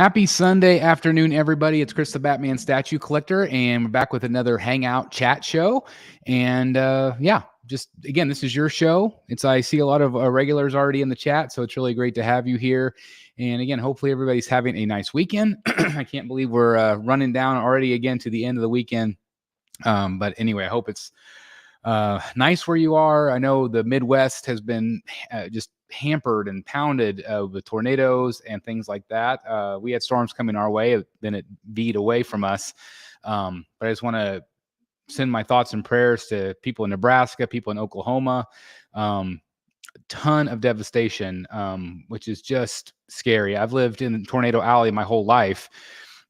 Happy Sunday afternoon, everybody. It's Chris the Batman Statue Collector, and we're back with another Hangout chat show. And just again, this is your show. I see a lot of regulars already in the chat, so it's really great to have you here. And again, hopefully everybody's having a nice weekend. I can't believe we're running down already again to the end of the weekend. But anyway, I hope it's nice where you are. I know the Midwest has been just hampered and pounded with tornadoes and things like that. We had storms coming our way, then it beat away from us. But I just want to send my thoughts and prayers to people in Nebraska, people in Oklahoma. Ton of devastation, which is just scary. I've lived in Tornado Alley my whole life.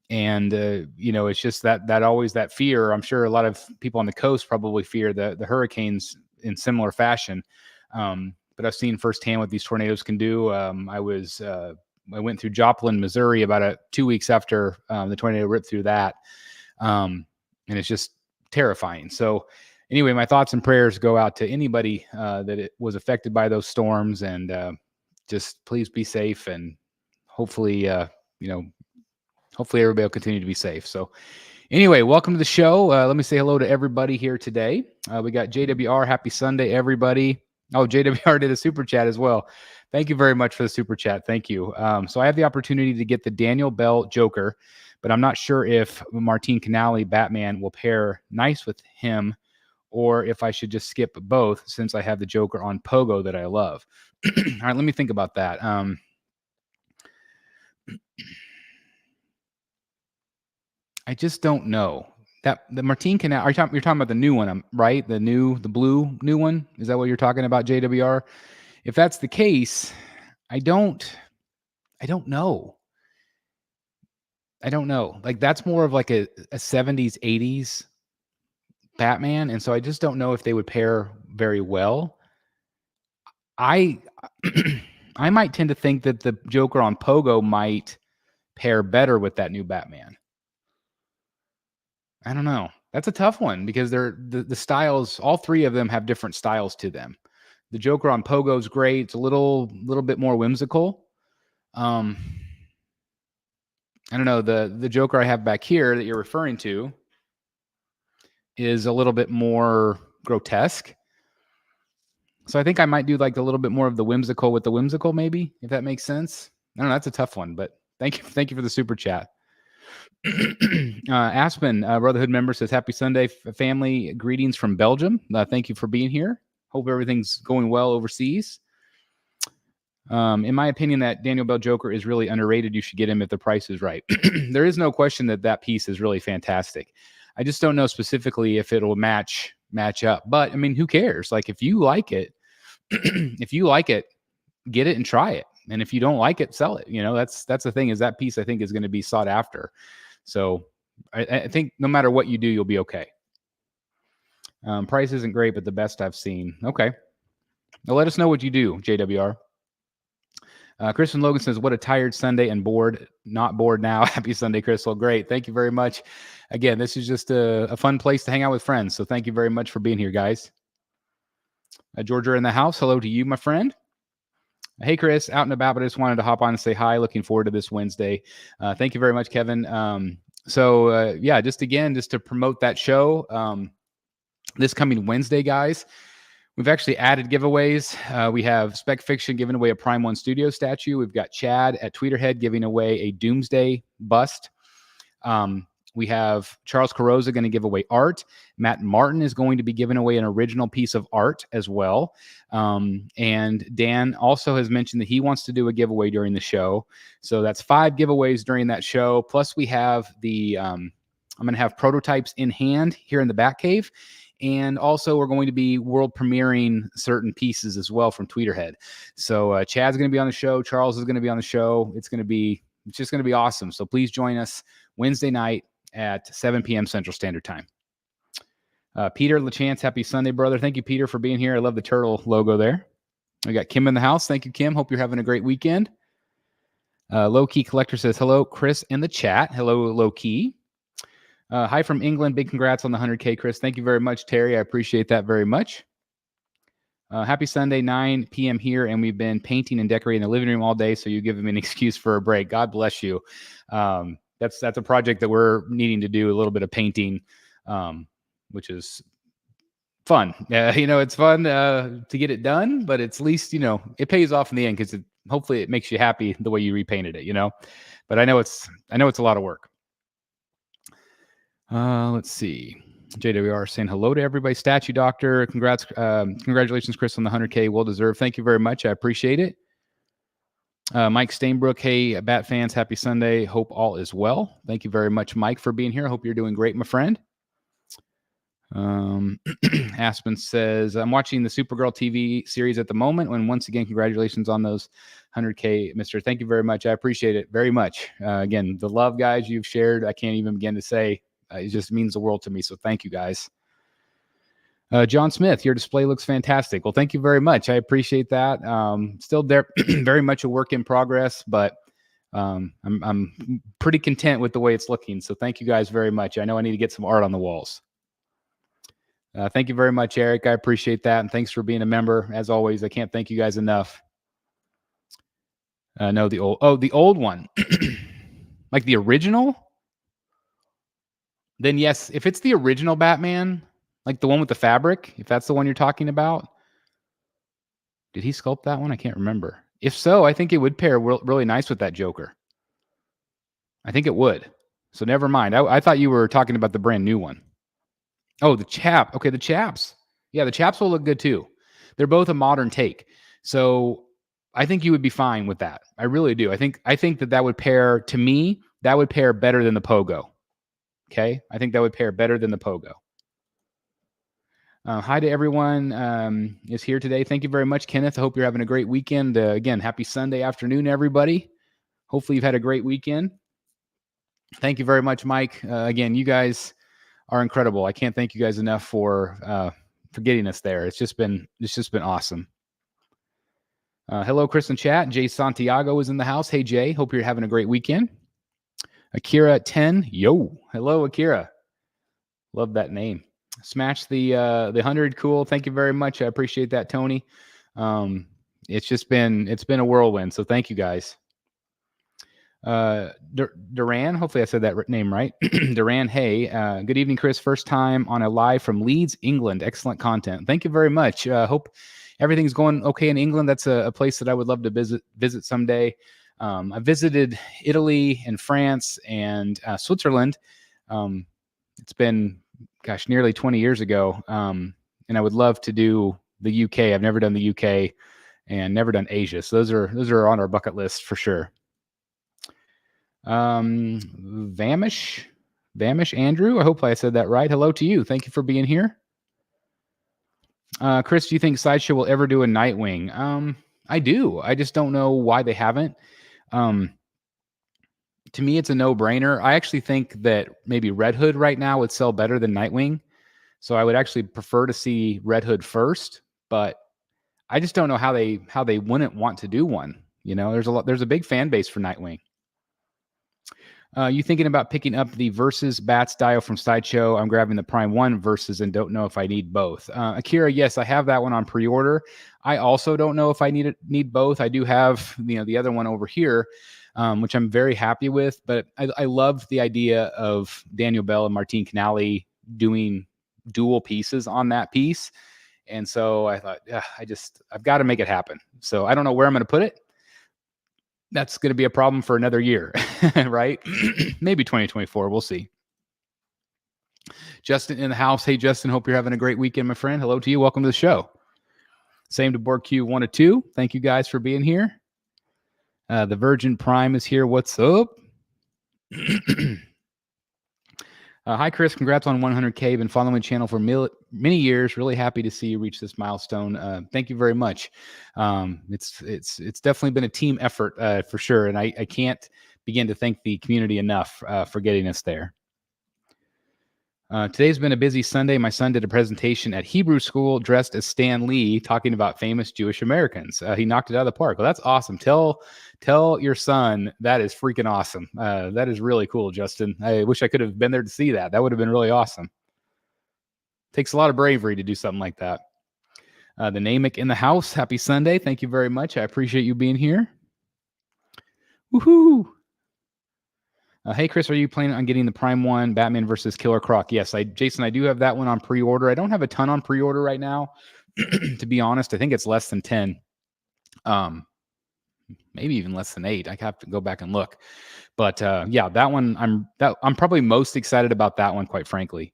And, it's just that always that fear. I'm sure a lot of people on the coast probably fear the hurricanes in similar fashion. But I've seen firsthand what these tornadoes can do. I went through Joplin, Missouri about 2 weeks after the tornado ripped through that. And it's just terrifying. So anyway, my thoughts and prayers go out to anybody that it was affected by those storms, and just please be safe, and hopefully everybody will continue to be safe. So anyway, welcome to the show. Let me say hello to everybody here today. We got JWR. Happy Sunday, everybody. Oh, JWR did a super chat as well. Thank you very much for the super chat. Thank you. So I have the opportunity to get the Daniel Bell Joker, but I'm not sure if Martine Canali Batman will pair nice with him, or if I should just skip both since I have the Joker on Pogo that I love. All right, let me think about that. I just don't know. That the Martine Canal, you're talking about the new one, right? The blue new one. Is that what you're talking about, JWR? If that's the case, I don't know. I don't know. Like, that's more of like a 70s, 80s Batman. And so I just don't know if they would pair very well. I might tend to think that the Joker on Pogo might pair better with that new Batman. I don't know. That's a tough one because they're the styles. All three of them have different styles to them. The Joker on Pogo is great. It's a little bit more whimsical. I don't know. The Joker I have back here that you're referring to is a little bit more grotesque. So I think I might do like a little bit more of the whimsical with the whimsical, maybe, if that makes sense. I don't know. That's a tough one, but thank you for the super chat. Aspen, Brotherhood member, says, happy Sunday, family. Greetings from Belgium. Thank you for being here. Hope everything's going well overseas. In my opinion, that Daniel Bell Joker is really underrated. You should get him if the price is right. There is no question that piece is really fantastic. I just don't know specifically if it'll match up. But I mean, who cares? Like, if you like it, get it and try it. And if you don't like it, sell it. That's the thing, is that piece I think is going to be sought after. So I think no matter what you do, you'll be okay. Price isn't great, but the best I've seen. Okay. Now let us know what you do, JWR. Kristen Logan says, what a tired Sunday and bored, not bored now. Happy Sunday, Crystal. Great. Thank you very much. Again, this is just a fun place to hang out with friends. So thank you very much for being here, guys. Georgia in the house. Hello to you, my friend. Hey, Chris, out and about, but I just wanted to hop on and say hi. Looking forward to this Wednesday. Thank you very much, Kevin. Just to promote that show, this coming Wednesday, guys, we've actually added giveaways. We have Spec Fiction giving away a Prime 1 Studio statue. We've got Chad at Tweeterhead giving away a Doomsday bust. We have Charles Carosa going to give away art. Matt Martin is going to be giving away an original piece of art as well. And Dan also has mentioned that he wants to do a giveaway during the show. So that's 5 giveaways during that show. Plus we have I'm going to have prototypes in hand here in the Batcave. And also we're going to be world premiering certain pieces as well from Tweeterhead. So Chad's going to be on the show. Charles is going to be on the show. It's just going to be awesome. So please join us Wednesday night at 7 p.m. Central Standard Time. Peter LaChance, happy Sunday, brother. Thank you, Peter, for being here. I love the turtle logo there. We got Kim in the house. Thank you, Kim. Hope you're having a great weekend. Low Key Collector says, hello, Chris in the chat. Hello, Low Key. Hi from England. Big congrats on the 100K, Chris. Thank you very much, Terry. I appreciate that very much. Happy Sunday, 9 p.m. here, and we've been painting and decorating the living room all day, so you give me an excuse for a break. God bless you. That's a project that we're needing to do, a little bit of painting, which is fun. It's fun to get it done, but it's at least, it pays off in the end because hopefully it makes you happy the way you repainted it, But I know it's a lot of work. Let's see. JWR saying hello to everybody. Statue Doctor, congratulations, Chris, on the 100K. Well deserved. Thank you very much. I appreciate it. Mike Stainbrook, hey, Bat fans, happy Sunday. Hope all is well. Thank you very much, Mike, for being here. I hope you're doing great, my friend. Aspen says, I'm watching the Supergirl TV series at the moment. And once again, congratulations on those 100K, Mr. Thank you very much. I appreciate it very much. Again, the love, guys, you've shared, I can't even begin to say. It just means the world to me. So thank you, guys. John Smith, your display looks fantastic. Well, thank you very much. I appreciate that. Still there, very much a work in progress, but I'm pretty content with the way it's looking. So thank you guys very much. I know I need to get some art on the walls. Thank you very much, Eric. I appreciate that. And thanks for being a member. As always, I can't thank you guys enough. No, the old one. Like the original? Then yes, if it's the original Batman, like the one with the fabric, if that's the one you're talking about, did he sculpt that one? I can't remember. If so, I think it would pair really nice with that Joker. I think it would. So never mind. I thought you were talking about the brand new one. Oh, the chap. Okay, the chaps. Yeah, the chaps will look good too. They're both a modern take. So I think you would be fine with that. I really do. I think that would pair, to me, that would pair better than the Pogo. Okay, I think that would pair better than the Pogo. Hi to everyone is here today. Thank you very much, Kenneth. I hope you're having a great weekend. Again, happy Sunday afternoon, everybody. Hopefully you've had a great weekend. Thank you very much, Mike. Again, you guys are incredible. I can't thank you guys enough for getting us there. It's just been awesome. Hello, Chris and chat. Jay Santiago is in the house. Hey, Jay. Hope you're having a great weekend. Akira 10. Yo. Hello, Akira. Love that name. Smash the 100. Cool. Thank you very much. I appreciate that, Tony. It's been a whirlwind. So thank you guys. Duran, hopefully I said that name right. Duran, hey, good evening, Chris. First time on a live from Leeds, England. Excellent content. Thank you very much. Hope everything's going okay in England. That's a place that I would love to visit someday. I visited Italy and France and Switzerland. It's been, nearly 20 years ago. And I would love to do the UK. I've never done the UK and never done Asia. So those are on our bucket list for sure. Vamish Andrew, I hope I said that right. Hello to you. Thank you for being here. Chris, do you think Sideshow will ever do a Nightwing? I do. I just don't know why they haven't. To me, it's a no-brainer. I actually think that maybe Red Hood right now would sell better than Nightwing. So I would actually prefer to see Red Hood first, but I just don't know how they wouldn't want to do one. There's a big fan base for Nightwing. You thinking about picking up the Versus Bats Dio from Sideshow? I'm grabbing the Prime 1 Versus and don't know if I need both. Akira, yes, I have that one on pre-order. I also don't know if I need both. I do have the other one over here, which I'm very happy with. But I loved the idea of Daniel Bell and Martine Canali doing dual pieces on that piece. And so I thought, I've got to make it happen. So I don't know where I'm going to put it. That's going to be a problem for another year, right? Maybe 2024. We'll see. Justin in the house. Hey, Justin, hope you're having a great weekend, my friend. Hello to you. Welcome to the show. Same to Borg Q 1 and 2. Thank you guys for being here. The Virgin Prime is here. What's up? Hi, Chris. Congrats on 100K. Been following the channel for many years. Really happy to see you reach this milestone. Thank you very much. It's definitely been a team effort for sure, and I can't begin to thank the community enough for getting us there. Today's been a busy Sunday. My son did a presentation at Hebrew school dressed as Stan Lee, talking about famous Jewish Americans. He knocked it out of the park. Well, that's awesome. Tell your son that is freaking awesome. That is really cool, Justin. I wish I could have been there to see that. That would have been really awesome. Takes a lot of bravery to do something like that. The Namek in the house. Happy Sunday. Thank you very much. I appreciate you being here. Woohoo! Hey, Chris, are you planning on getting the Prime 1 Batman versus Killer Croc? Yes, Jason, I do have that one on pre-order. I don't have a ton on pre-order right now. To be honest, I think it's less than 10. Maybe even less than 8. I have to go back and look. But yeah, that one, I'm probably most excited about that one, quite frankly.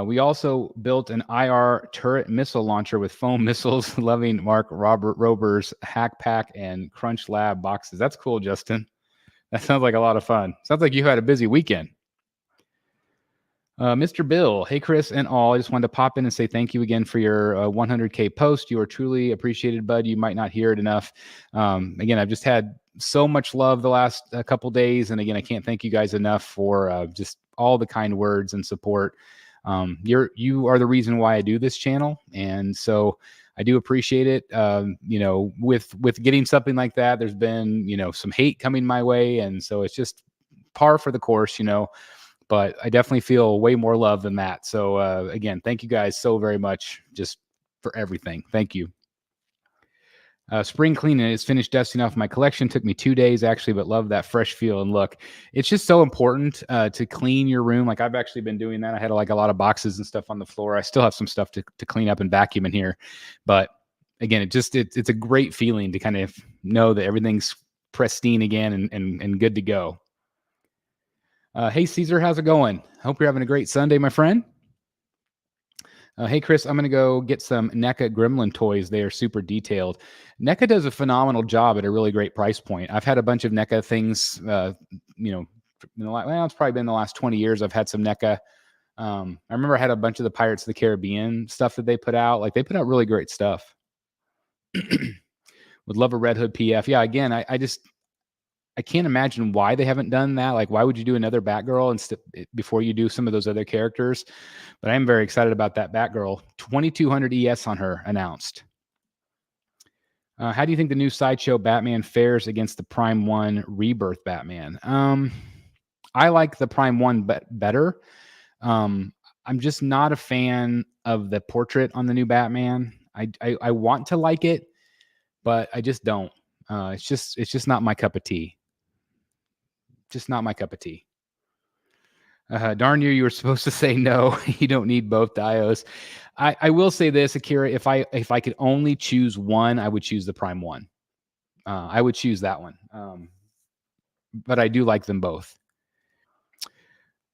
We also built an IR turret missile launcher with foam missiles, loving Mark Robert Rober's Hack Pack and Crunch Lab boxes. That's cool, Justin. That sounds like a lot of fun. Sounds like you had a busy weekend. Mr. Bill, hey, Chris and all. I just wanted to pop in and say thank you again for your 100K post. You are truly appreciated, bud. You might not hear it enough. Again, I've just had so much love the last couple days. And again, I can't thank you guys enough for just all the kind words and support. You are the reason why I do this channel. And so I do appreciate it. With getting something like that, there's been, some hate coming my way. And so it's just par for the course, but I definitely feel way more love than that. So again, thank you guys so very much just for everything. Thank you. Spring cleaning is finished dusting off my collection. Took me 2 days actually, but love that fresh feel and look. It's just so important to clean your room. Like I've actually been doing that. I had like a lot of boxes and stuff on the floor. I still have some stuff to clean up and vacuum in here. But again, it's a great feeling to kind of know that everything's pristine again and good to go. Hey, Caesar, how's it going? Hope you're having a great Sunday, my friend. Hey, Chris, I'm going to go get some NECA Gremlin toys. They are super detailed. NECA does a phenomenal job at a really great price point. I've had a bunch of NECA things, it's probably been the last 20 years I've had some NECA. I remember I had a bunch of the Pirates of the Caribbean stuff that they put out. Like they put out really great stuff. Would love a Red Hood PF. Yeah, again, I can't imagine why they haven't done that. Like, why would you do another Batgirl before you do some of those other characters? But I am very excited about that Batgirl. 2200 ES on her announced. How do you think the new Sideshow Batman fares against the Prime 1 Rebirth Batman? I like the Prime 1 better. I'm just not a fan of the portrait on the new Batman. I want to like it, but I just don't. It's just not my cup of tea. Just not my cup of tea. Darn you were supposed to say no. You don't need both Dios. I will say this, Akira, if I could only choose one, I would choose the Prime 1. I would choose that one. But I do like them both.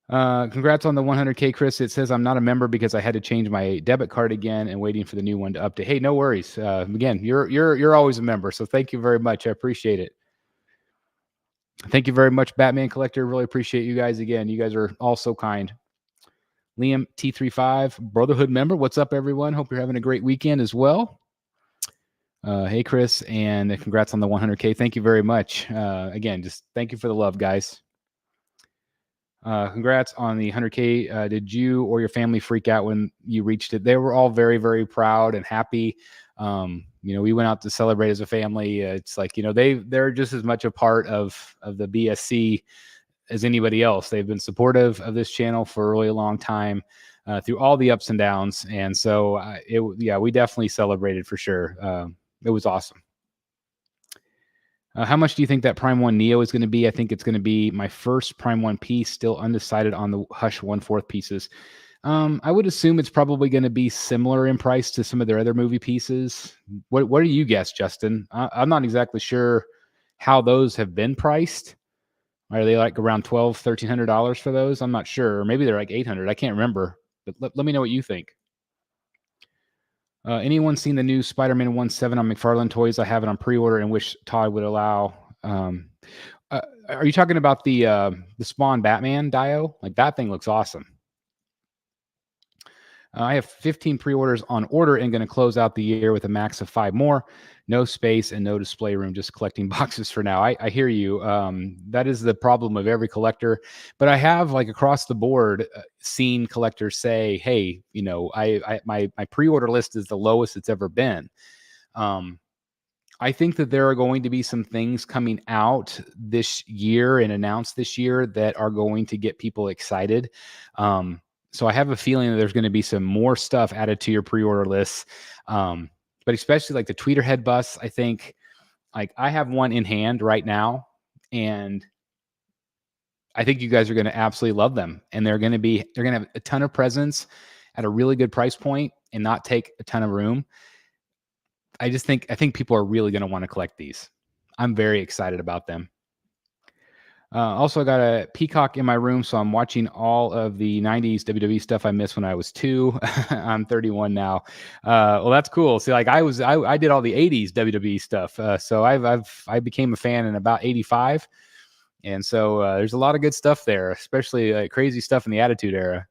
Congrats on the 100K, Chris. It says I'm not a member because I had to change my debit card again and waiting for the new one to update. Hey, no worries. Again, you're always a member, so thank you very much. I appreciate it. Thank you very much, Batman Collector. Really appreciate you guys again. You guys are all so kind. Liam T35, Brotherhood member. What's up, everyone? Hope you're having a great weekend as well. Hey, Chris, and congrats on the 100K. Thank you very much. Again, just thank you for the love, guys. Congrats on the 100K. Did you or your family freak out when you reached it? They were all very, very proud and happy. We went out to celebrate as a family. It's like, they're just as much a part of the BSC as anybody else. They've been supportive of this channel for a really long time through all the ups and downs. And so, we definitely celebrated for sure. It was awesome. How much do you think that Prime 1 Neo is going to be? I think it's going to be my first Prime 1 piece, still undecided on the Hush 1/4 pieces. I would assume it's probably going to be similar in price to some of their other movie pieces. What do you guess, Justin? I'm not exactly sure how those have been priced. Are they like around $1,200, $1,300 for those? I'm not sure. Or maybe they're like $800. I can't remember. But let me know what you think. Anyone seen the new Spider-Man 1/7 on McFarlane Toys? I have it on pre-order and wish Todd would allow. Are you talking about the Spawn Batman Dio? Like that thing looks awesome. I have 15 pre-orders on order and going to close out the year with a max of 5 more. No space and no display room, just collecting boxes for now. I hear you. That is the problem of every collector. But I have, like, across the board seen collectors say, hey, my pre-order list is the lowest it's ever been. I think that there are going to be some things coming out this year and announced this year that are going to get people excited. So I have a feeling that there's going to be some more stuff added to your pre-order lists. But especially like the tweeter head busts, I think like I have one in hand right now, and I think you guys are going to absolutely love them. And they're going to have a ton of presents at a really good price point and not take a ton of room. I think people are really going to want to collect these. I'm very excited about them. Also, I got a Peacock in my room, so I'm watching all of the 90s WWE stuff I missed when I was 2. I'm 31 now. Well, that's cool. See, like I did all the 80s WWE stuff. So I became a fan in about 85. And so there's a lot of good stuff there, especially crazy stuff in the Attitude Era.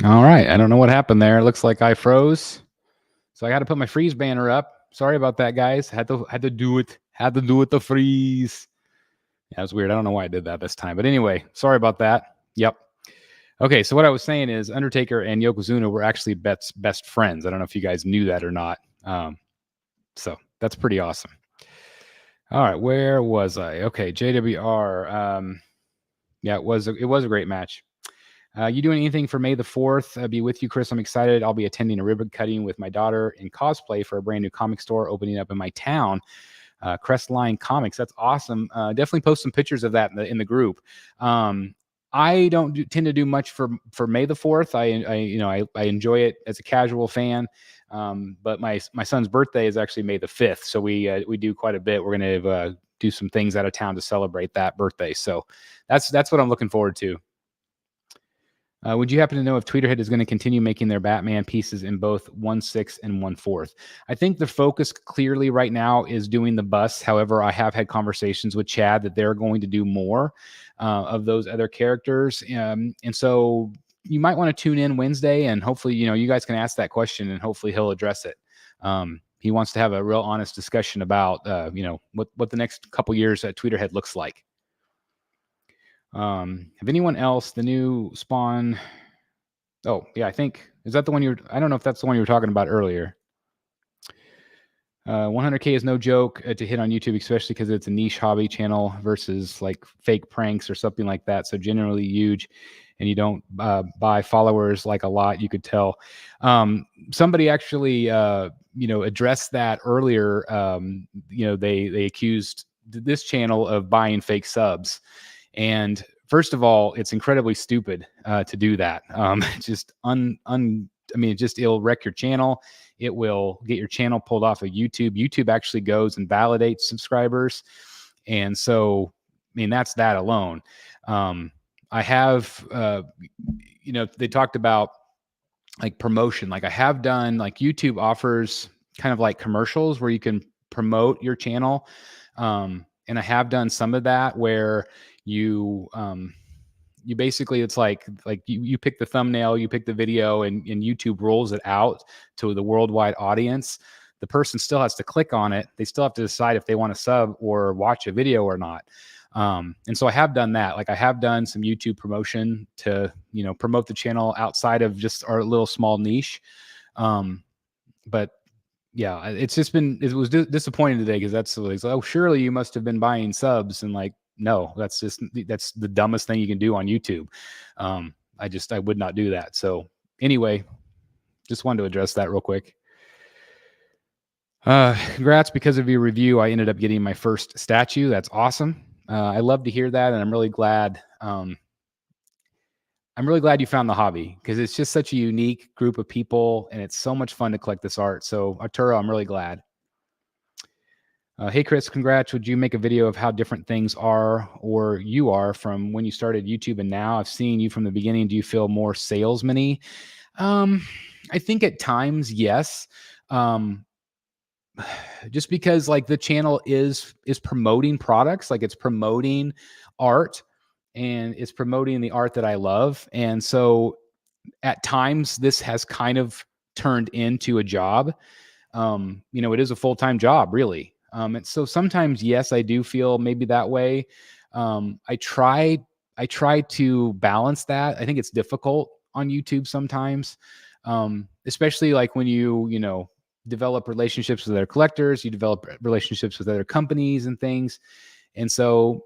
All right. I don't know what happened there. It looks like I froze. So I got to put my freeze banner up. Sorry about that, guys. Had to do it. Had to do it to freeze. Yeah, it was weird. I don't know why I did that this time. But anyway, sorry about that. Yep. Okay, so what I was saying is Undertaker and Yokozuna were actually best friends. I don't know if you guys knew that or not. So that's pretty awesome. All right, where was I? Okay, JWR. Yeah, it was a great match. You doing anything for May the 4th? I'll be with you, Chris. I'm excited. I'll be attending a ribbon cutting with my daughter in cosplay for a brand new comic store opening up in my town. Crestline Comics. That's awesome. Definitely post some pictures of that in the group. I don't tend to do much for May the 4th. I enjoy it as a casual fan. But my son's birthday is actually May the 5th, so we do quite a bit. We're gonna do some things out of town to celebrate that birthday. So that's what I'm looking forward to. Would you happen to know if Tweeterhead is going to continue making their Batman pieces in both 1/6 and 1/4? I think the focus clearly right now is doing the busts. However, I have had conversations with Chad that they're going to do more of those other characters. And so you might want to tune in Wednesday, and hopefully, you guys can ask that question, and hopefully he'll address it. He wants to have a real honest discussion about, what the next couple years at Tweeterhead looks like. Have anyone else, the new Spawn? Oh, yeah, is that the one I don't know if that's the one you were talking about earlier. 100K is no joke to hit on YouTube, especially because it's a niche hobby channel versus like fake pranks or something like that. So generally huge, and you don't buy followers like a lot. You could tell. Somebody actually, addressed that earlier. They accused this channel of buying fake subs, and first of all, it's incredibly stupid to do that. It'll wreck your channel. It will get your channel pulled off of YouTube. YouTube actually goes and validates subscribers. And so, that's that alone. I have, they talked about like promotion. Like I have done, like YouTube offers kind of like commercials where you can promote your channel. And I have done some of that where you basically, it's like you pick the thumbnail, you pick the video, and YouTube rolls it out to the worldwide audience. The person still has to click on it. They still have to decide if they want to sub or watch a video or not. And so I have done that. Like I have done some YouTube promotion to, promote the channel outside of just our little small niche. But yeah, it was disappointing today because that's like, oh, surely you must have been buying subs, and like, no, that's the dumbest thing you can do on YouTube. I would not do that. So anyway, just wanted to address that real quick. Congrats, because of your review, I ended up getting my first statue. That's awesome. I love to hear that, and I'm really glad. I'm really glad you found the hobby because it's just such a unique group of people, and it's so much fun to collect this art. So Arturo, I'm really glad. Hey, Chris, congrats. Would you make a video of how different things are or you are from when you started YouTube and now? I've seen you from the beginning. Do you feel more salesman-y? I think at times, yes. Just because like the channel is promoting products, like it's promoting art and it's promoting the art that I love. And so at times this has kind of turned into a job. It is a full-time job, really. And so sometimes, yes, I do feel maybe that way. I try to balance that. I think it's difficult on YouTube sometimes, especially like when you develop relationships with other collectors, you develop relationships with other companies and things. And so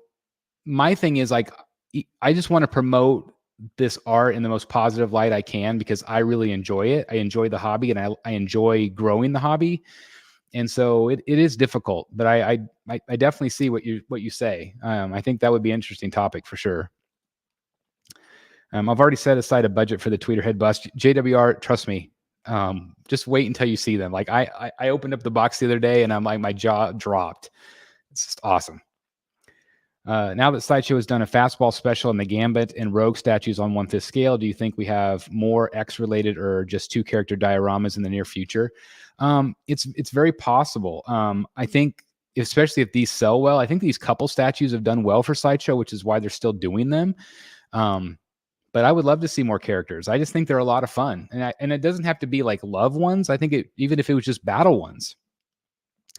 my thing is like, I just want to promote this art in the most positive light I can because I really enjoy it. I enjoy the hobby and I enjoy growing the hobby. And so it is difficult, but I definitely see what you say. I think that would be an interesting topic for sure. I've already set aside a budget for the tweeter head bust. JWR, trust me. Just wait until you see them. Like I opened up the box the other day and I'm like, my jaw dropped. It's just awesome. Now that Sideshow has done a fastball special and the Gambit and Rogue statues on 1/5 scale, do you think we have more X-related or just 2-character dioramas in the near future? It's very possible. I think, especially if these sell well, I think these couple statues have done well for Sideshow, which is why they're still doing them. But I would love to see more characters. I just think they're a lot of fun, and it doesn't have to be like love ones. I think even if it was just battle ones,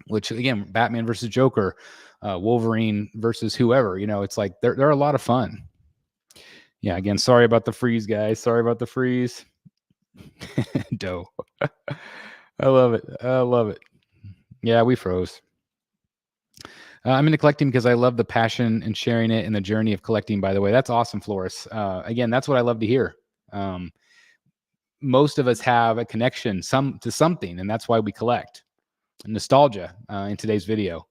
which again, Batman versus Joker, Wolverine versus whoever, it's like they're a lot of fun. Yeah, again, sorry about the freeze, guys. Sorry about the freeze. Doe. I love it. I love it. Yeah, we froze. I'm into collecting because I love the passion and sharing it and the journey of collecting, by the way. That's awesome, Floris. Again, that's what I love to hear. Most of us have a connection to something, and that's why we collect. Nostalgia in today's video.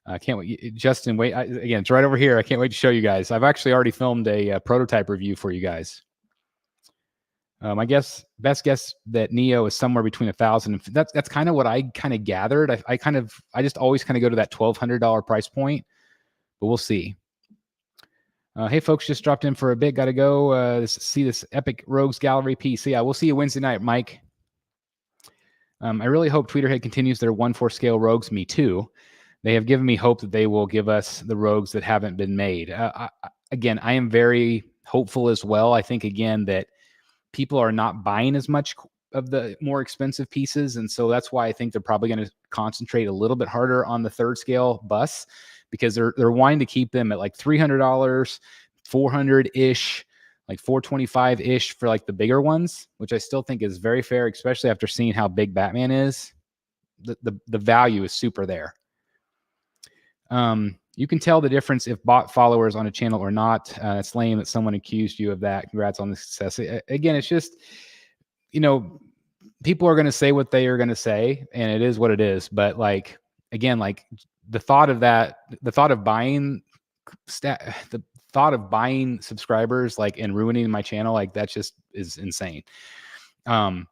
I can't wait. Justin, wait. Again, it's right over here. I can't wait to show you guys. I've actually already filmed a prototype review for you guys. I guess best guess that Neo is somewhere between 1,000 and that's kind of what I kind of gathered. I just always kind of go to that $1,200 price point, but we'll see. Hey folks, just dropped in for a bit. Got to go see this epic Rogues Gallery piece. So yeah, we'll see you Wednesday night, Mike. I really hope Tweeterhead continues their 1/4 scale Rogues. Me too. They have given me hope that they will give us the Rogues that haven't been made. Again, I am very hopeful as well. I think again that people are not buying as much of the more expensive pieces. And so that's why I think they're probably going to concentrate a little bit harder on the 3rd scale busts because they're wanting to keep them at like $300, 400-ish, like 425-ish for like the bigger ones, which I still think is very fair, especially after seeing how big Batman is. The value is super there. You can tell the difference if bot followers on a channel or not. It's lame that someone accused you of that. Congrats on the success. Again, it's just, people are going to say what they are going to say, and it is what it is. But like, again, like the thought of buying subscribers, like, and ruining my channel, like that just is insane. And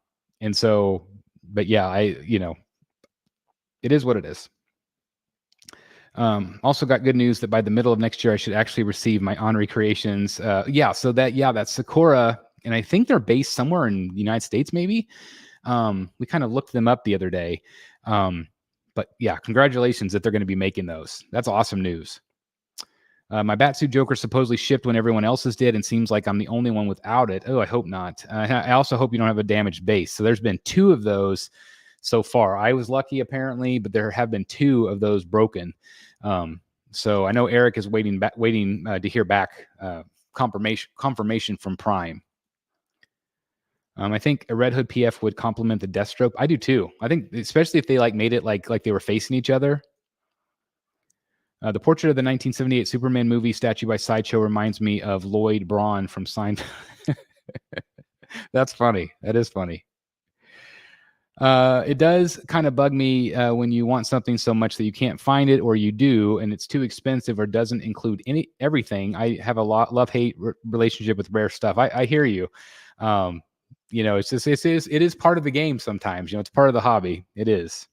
so, but yeah, it is what it is. Also got good news that by the middle of next year, I should actually receive my Honorary Creations. So that's Sakura. And I think they're based somewhere in the United States, maybe. We kind of looked them up the other day. But yeah, congratulations that they're going to be making those. That's awesome news. My Batsuit Joker supposedly shipped when everyone else's did, and seems like I'm the only one without it. Oh, I hope not. I also hope you don't have a damaged base. So there's been 2 of those so far. I was lucky apparently, but there have been 2 of those broken. So I know Eric is waiting to hear back confirmation from Prime. I think a Red Hood PF would complement the Deathstroke. I do too. I think especially if they like made it like they were facing each other. The portrait of the 1978 Superman movie statue by Sideshow reminds me of Lloyd Braun from Seinfeld. That's funny. That is funny. It does kind of bug me when you want something so much that you can't find it, or you do, and it's too expensive or doesn't include everything. I have a love-hate relationship with rare stuff. I hear you. It's just it is part of the game sometimes. It's part of the hobby. It is.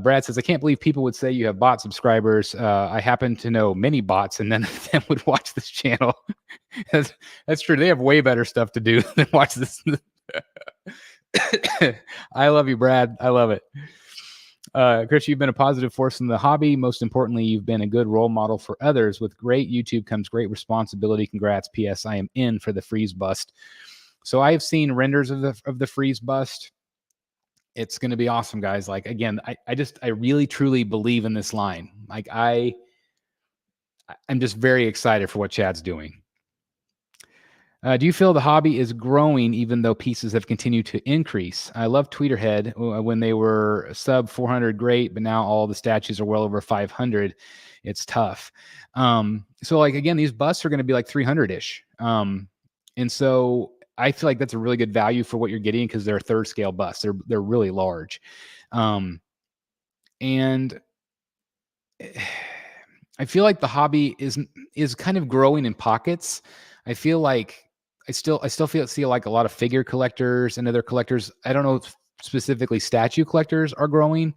Brad says, I can't believe people would say you have bot subscribers. I happen to know many bots, and none of them would watch this channel. That's true. They have way better stuff to do than watch this. I love you, Brad. I love it. Chris, you've been a positive force in the hobby. Most importantly, you've been a good role model for others. With great YouTube comes great responsibility. Congrats. P.S. I am in for the freeze bust. So I have seen renders of the freeze bust. It's going to be awesome, guys. Like, again, I really truly believe in this line. Like, I'm just very excited for what Chad's doing. Do you feel the hobby is growing even though pieces have continued to increase? I love Tweeterhead when they were sub 400, great, but now all the statues are well over 500. It's tough. So like, again, these busts are going to be like 300-ish. And so I feel like that's a really good value for what you're getting because they're third scale busts. They're really large. And I feel like the hobby is kind of growing in pockets. I feel like I still see like a lot of figure collectors and other collectors. I don't know if specifically statue collectors are growing.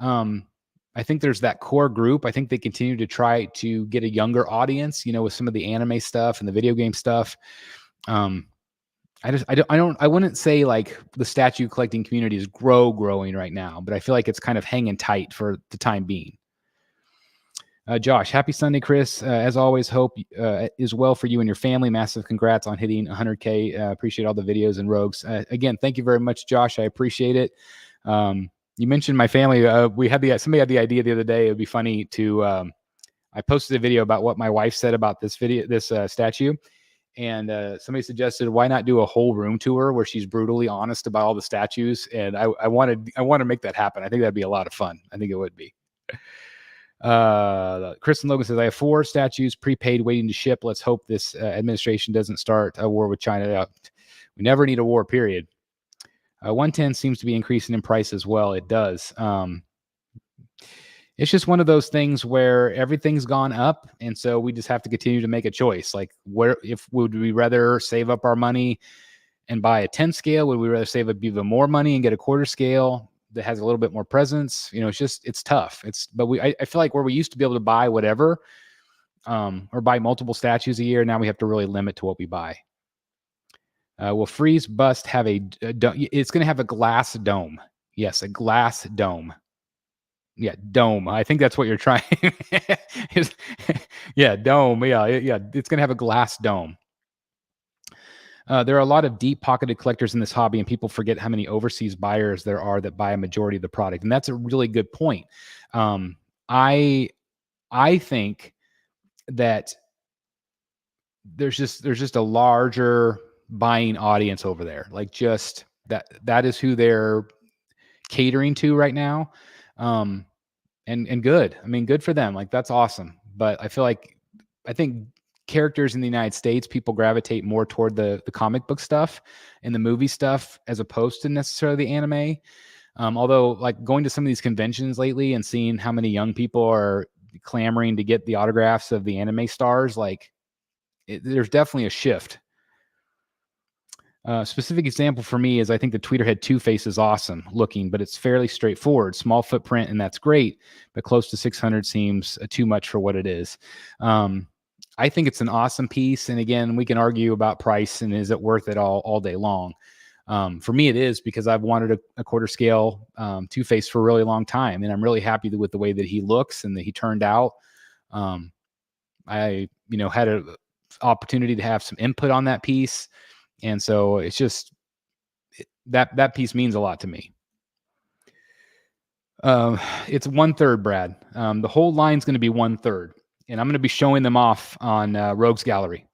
I think there's that core group. I think they continue to try to get a younger audience, with some of the anime stuff and the video game stuff. I wouldn't say like the statue collecting community is growing right now, but I feel like it's kind of hanging tight for the time being. Josh, happy Sunday, Chris. As always, hope is well for you and your family. Massive congrats on hitting 100K. Appreciate all the videos and rogues. Again, thank you very much, Josh. I appreciate it. You mentioned my family. Somebody had the idea the other day. It would be funny to. I posted a video about what my wife said about this statue, and somebody suggested why not do a whole room tour where she's brutally honest about all the statues. And I want to make that happen. I think that'd be a lot of fun. I think it would be. Kristen Logan says, I have 4 statues prepaid waiting to ship. Let's hope this administration doesn't start a war with China. We never need a war, period. 110 seems to be increasing in price as well. It does. It's just one of those things where everything's gone up, and so we just have to continue to make a choice. Like, would we rather save up our money and buy a 10 scale? Would we rather save up even more money and get a quarter scale that has a little bit more presence? It's tough. But I feel like where we used to be able to buy whatever, or buy multiple statues a year, now we have to really limit to what we buy. Will freeze bust have it's going to have a glass dome. Yes, a glass dome. Yeah, dome. I think that's what you're trying. Yeah, dome. Yeah. It's going to have a glass dome. There are a lot of deep-pocketed collectors in this hobby, and people forget how many overseas buyers there are that buy a majority of the product. And that's a really good point. I think that there's just a larger buying audience over there. Like, just that is who they're catering to right now. And good. I mean, good for them. Like, that's awesome. But I think characters in the United States, people gravitate more toward the comic book stuff and the movie stuff as opposed to necessarily the anime. Although, like, going to some of these conventions lately and seeing how many young people are clamoring to get the autographs of the anime stars, like, there's definitely a shift. Specific example for me is I think the Tweeterhead Two-Face is awesome looking, but it's fairly straightforward. Small footprint, and that's great, but close to 600 seems too much for what it is. I think it's an awesome piece, and again, we can argue about price and is it worth it all day long. For me, it is, because I've wanted a quarter scale Two-Face for a really long time, and I'm really happy with the way that he looks and that he turned out. I had an opportunity to have some input on that piece. And so it's just that piece means a lot to me. It's 1/3, Brad. The whole line's going to be 1/3, and I'm going to be showing them off on Rogues Gallery.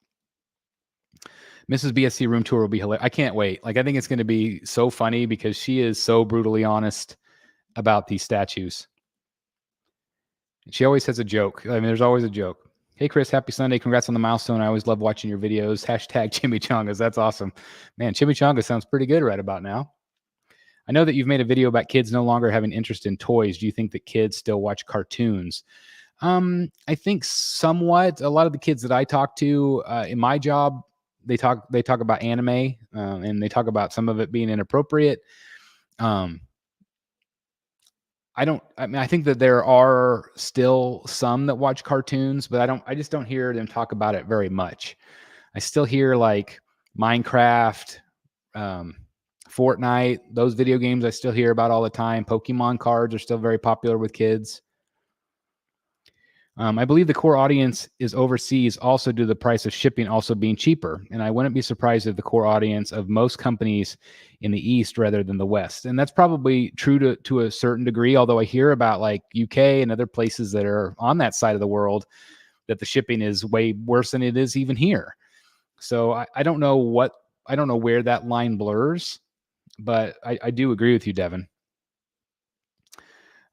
Mrs. BSC room tour will be hilarious. I can't wait. Like, I think it's going to be so funny because she is so brutally honest about these statues. She always has a joke. I mean, there's always a joke. Hey, Chris, happy Sunday. Congrats on the milestone. I always love watching your videos. Hashtag chimichangas. That's awesome. Man, chimichanga sounds pretty good right about now. I know that you've made a video about kids no longer having interest in toys. Do you think that kids still watch cartoons? I think somewhat. A lot of the kids that I talk to in my job, they talk about anime, and they talk about some of it being inappropriate. I mean, I think that there are still some that watch cartoons, but I just don't hear them talk about it very much. I still hear like Minecraft, um, Fortnite, those video games I still hear about all the time. Pokemon cards are still very popular with kids. I believe the core audience is overseas also due to the price of shipping also being cheaper. And I wouldn't be surprised if the core audience of most companies in the East rather than the West. And that's probably true to a certain degree, although I hear about like UK and other places that are on that side of the world that the shipping is way worse than it is even here. So I don't know I don't know where that line blurs, but I do agree with you, Devin.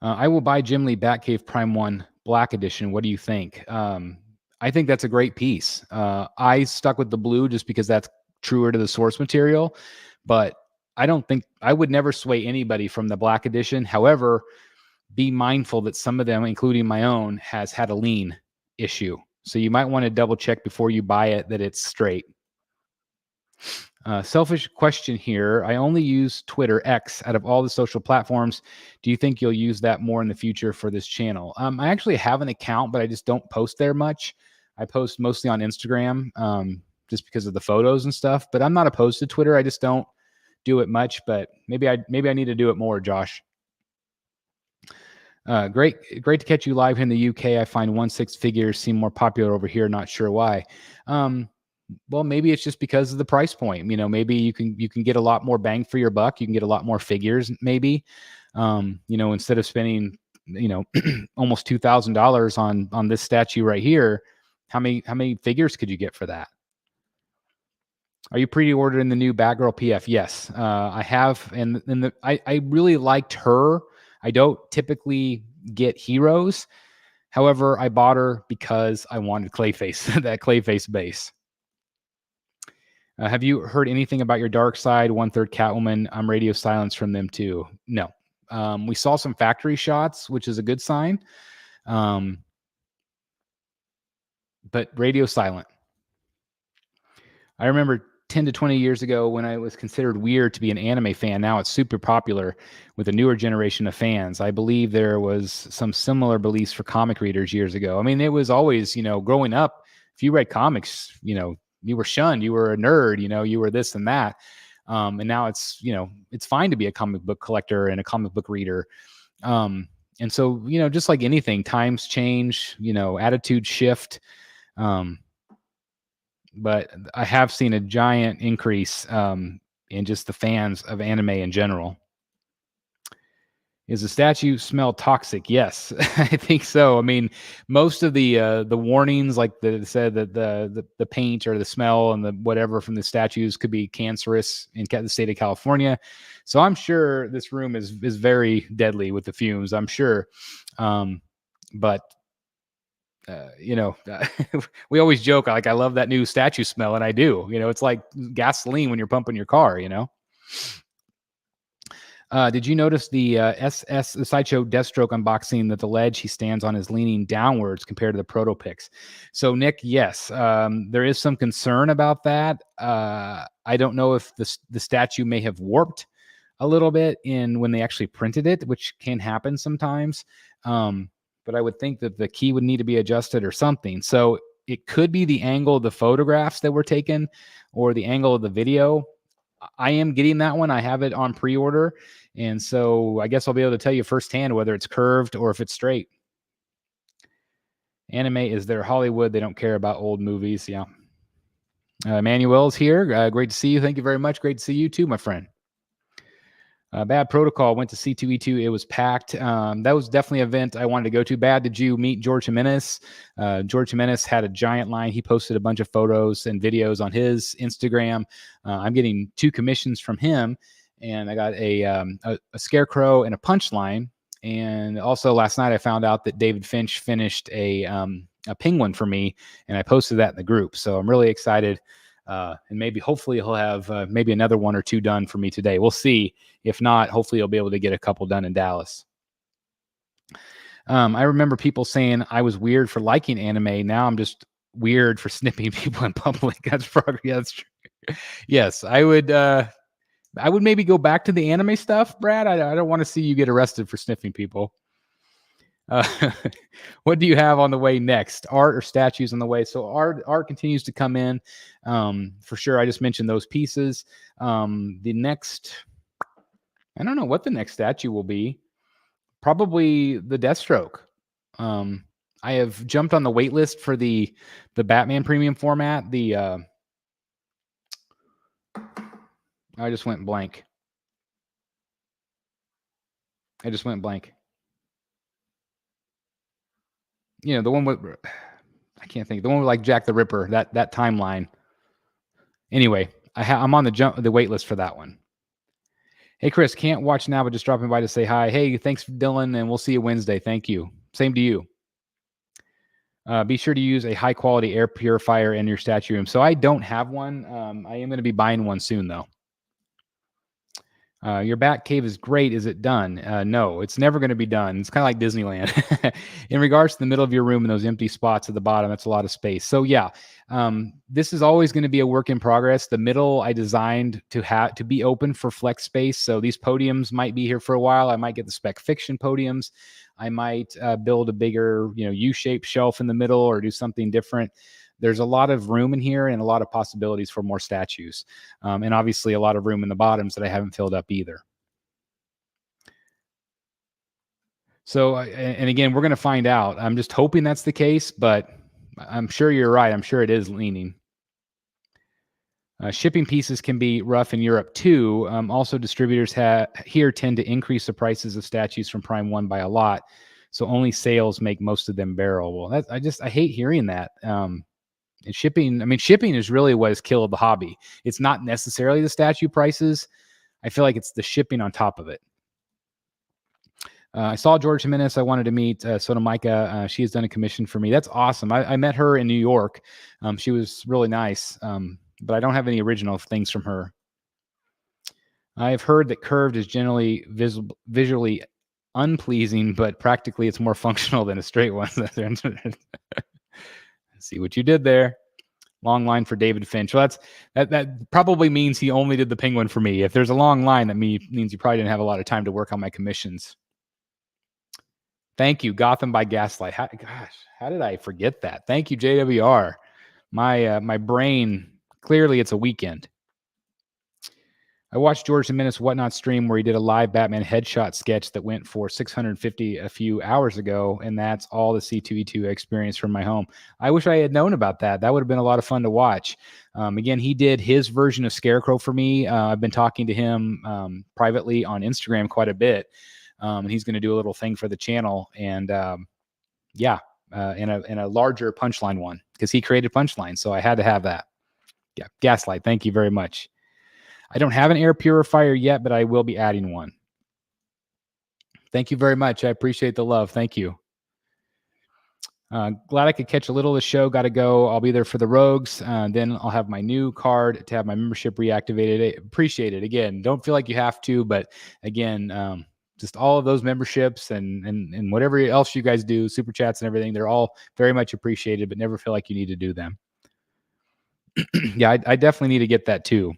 I will buy Jim Lee Batcave Prime 1 Black Edition. What do you think? I think that's a great piece. I stuck with the blue just because that's truer to the source material, but I would never sway anybody from the Black Edition. However, be mindful that some of them, including my own, has had a lean issue. So you might want to double check before you buy it that it's straight. Selfish question here. I only use Twitter X out of all the social platforms. Do you think you'll use that more in the future for this channel? I actually have an account, but I just don't post there much. I post mostly on Instagram just because of the photos and stuff. But I'm not opposed to Twitter. I just don't do it much. But maybe I need to do it more, Josh. Great to catch you live here in the UK. I find 1/6 figures seem more popular over here. Not sure why. Well, maybe it's just because of the price point. You know, maybe you can get a lot more bang for your buck. You can get a lot more figures, maybe. You know, instead of spending, you know, almost $2,000 on this statue right here, how many figures could you get for that? Are you pre-ordering the new Batgirl PF? Yes, I have, and I really liked her. I don't typically get heroes. However, I bought her because I wanted Clayface, that Clayface base. Have you heard anything about your dark side? 1/3 Catwoman. I'm radio silence from them too. No. We saw some factory shots, which is a good sign. But radio silent. I remember 10 to 20 years ago when I was considered weird to be an anime fan. Now it's super popular with a newer generation of fans. I believe there was some similar beliefs for comic readers years ago. I mean, it was always, you know, growing up, if you read comics, you know, you were shunned, you were a nerd, you know, you were this and that. And now it's, you know, it's fine to be a comic book collector and a comic book reader. And so, you know, just like anything, times change, you know, attitudes shift. But I have seen a giant increase in just the fans of anime in general. Is the statue smell toxic? Yes, I think so. I mean, most of the warnings, like said that the paint or the smell and the whatever from the statues could be cancerous in the state of California. So I'm sure this room is very deadly with the fumes. I'm sure, but you know, we always joke like I love that new statue smell, and I do. You know, it's like gasoline when you're pumping your car. You know. Did you notice the the Sideshow Deathstroke unboxing that the ledge he stands on is leaning downwards compared to the proto pics? So, Nick, yes, there is some concern about that. I don't know if the statue may have warped a little bit in when they actually printed it, which can happen sometimes. But I would think that the key would need to be adjusted or something. So it could be the angle of the photographs that were taken or the angle of the video. I am getting that one. I have it on pre-order. And so I guess I'll be able to tell you firsthand whether it's curved or if it's straight. Anime is their Hollywood. They don't care about old movies. Yeah. Manuel's here. Great to see you. Thank you very much. Great to see you too, my friend. Bad Protocol went to C2E2. It was packed. That was definitely an event I wanted to go to. Bad, did you meet George Jimenez? George Jimenez had a giant line. He posted a bunch of photos and videos on his Instagram. I'm getting 2 commissions from him, and I got a scarecrow and a punchline. And also last night I found out that David Finch finished a penguin for me, and I posted that in the group. So I'm really excited. And hopefully he'll have maybe another 1 or 2 done for me today. We'll see. If not, hopefully he'll be able to get a couple done in Dallas. I remember people saying I was weird for liking anime. Now I'm just weird for snipping people in public. That's probably, that's true. Yes, I would I would maybe go back to the anime stuff, Brad. I don't want to see you get arrested for sniffing people. What do you have on the way next? Art or statues on the way? So art continues to come in, for sure. I just mentioned those pieces. The next, I don't know what the next statue will be. Probably the Deathstroke. I have jumped on the wait list for the Batman premium format. I just went blank. You know, the one with, I can't think, the one with like Jack the Ripper, that timeline. Anyway, I'm on the wait list for that one. Hey, Chris, can't watch now, but just dropping by to say hi. Hey, thanks, Dylan, and we'll see you Wednesday. Thank you. Same to you. Be sure to use a high-quality air purifier in your statue room. So I don't have one. I am going to be buying one soon, though. Your bat cave is great. Is it done? No, it's never going to be done. It's kind of like Disneyland. In regards to the middle of your room and those empty spots at the bottom, that's a lot of space. So yeah, this is always going to be a work in progress. The middle I designed to be open for flex space. So these podiums might be here for a while. I might get the spec fiction podiums. I might build a bigger, U-shaped shelf in the middle or do something different. There's a lot of room in here and a lot of possibilities for more statues. And obviously a lot of room in the bottoms that I haven't filled up either. So, and again, we're going to find out. I'm just hoping that's the case, but I'm sure you're right. I'm sure it is leaning. Shipping pieces can be rough in Europe too. Also, distributors here tend to increase the prices of statues from Prime 1 by a lot. So only sales make most of them barrel. Well, I hate hearing that. And shipping is really what has killed the hobby. It's not necessarily the statue prices. I feel like it's the shipping on top of it. I saw George Jimenez. I wanted to meet Soda Micah. She has done a commission for me. That's awesome. I met her in New York. She was really nice, but I don't have any original things from her. I've heard that curved is generally visually unpleasing, but practically it's more functional than a straight one. See what you did there. Long line for David Finch. Well, that probably means he only did the penguin for me. If there's a long line, that means you probably didn't have a lot of time to work on my commissions. Thank you, Gotham by Gaslight. How did I forget that? Thank you, JWR. My brain, clearly it's a weekend. I watched George Jimenez Whatnot stream where he did a live Batman headshot sketch that went for $650 a few hours ago, and that's all the C2E2 experience from my home. I wish I had known about that. That would have been a lot of fun to watch. Again, he did his version of Scarecrow for me. I've been talking to him privately on Instagram quite a bit, and he's going to do a little thing for the channel. And in a larger Punchline one, because he created Punchline, so I had to have that. Yeah, Gaslight, thank you very much. I don't have an air purifier yet, but I will be adding one. Thank you very much. I appreciate the love. Thank you. Glad I could catch a little of the show. Got to go. I'll be there for the Rogues. Then I'll have my new card to have my membership reactivated. Appreciate it. Again, don't feel like you have to, but again, just all of those memberships and whatever else you guys do, super chats and everything, they're all very much appreciated, but never feel like you need to do them. Yeah, I definitely need to get that too.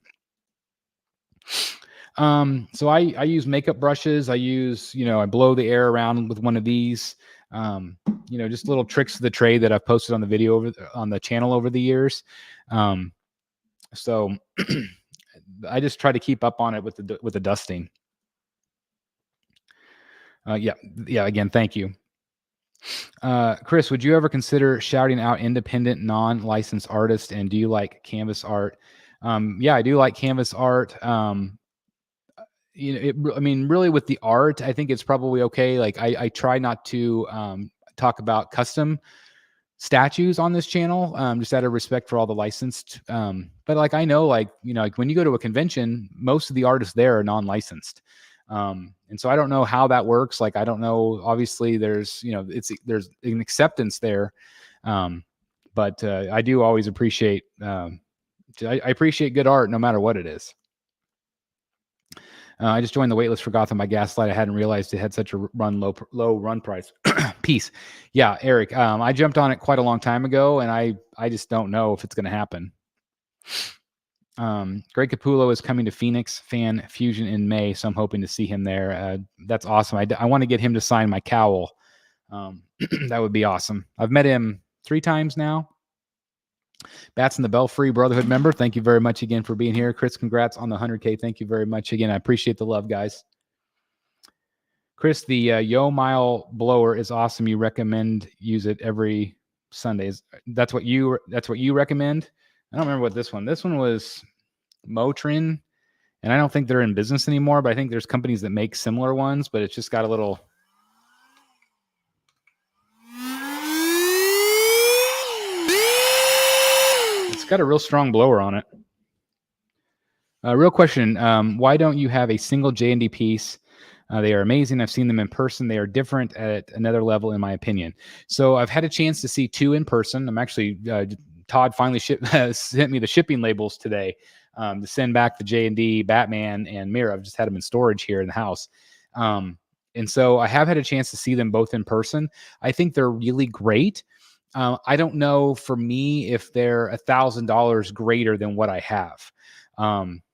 So I use makeup brushes. I use, I blow the air around with one of these, just little tricks of the trade that I've posted on the video on the channel over the years. So I just try to keep up on it with the dusting. Again, thank you. Chris, would you ever consider shouting out independent non-licensed artists? And do you like canvas art? Yeah, I do like canvas art. Really with the art, I think it's probably okay. Like I try not to talk about custom statues on this channel, just out of respect for all the licensed. But like, I know, like when you go to a convention, most of the artists there are non-licensed. And so I don't know how that works. Like, I don't know, obviously there's an acceptance there. But I do always appreciate, I appreciate good art no matter what it is. I just joined the waitlist for Gotham by Gaslight. I hadn't realized it had such a low run price. Peace. Yeah, Eric. I jumped on it quite a long time ago, and I just don't know if it's going to happen. Greg Capullo is coming to Phoenix Fan Fusion in May, so I'm hoping to see him there. That's awesome. I want to get him to sign my cowl. That would be awesome. I've met him 3 times now. Bats in the Belfry Brotherhood member, thank you very much again for being here. Chris, congrats on the 100K. Thank you very much again. I appreciate the love, guys. Chris, the Yo Mile blower is awesome. You recommend use it every Sundays. That's what you recommend. I don't remember what this one. This one was Motrin, and I don't think they're in business anymore, but I think there's companies that make similar ones, but it's just got a little. It's got a real strong blower on it. Real question. Why don't you have a single J&D piece? They are amazing. I've seen them in person. They are different at another level, in my opinion. So I've had a chance to see 2 in person. I'm actually, Todd finally sent me the shipping labels today to send back the J&D, Batman, and Mirror. I've just had them in storage here in the house. And so I have had a chance to see them both in person. I think they're really great. I don't know for me if they're $1,000 greater than what I have.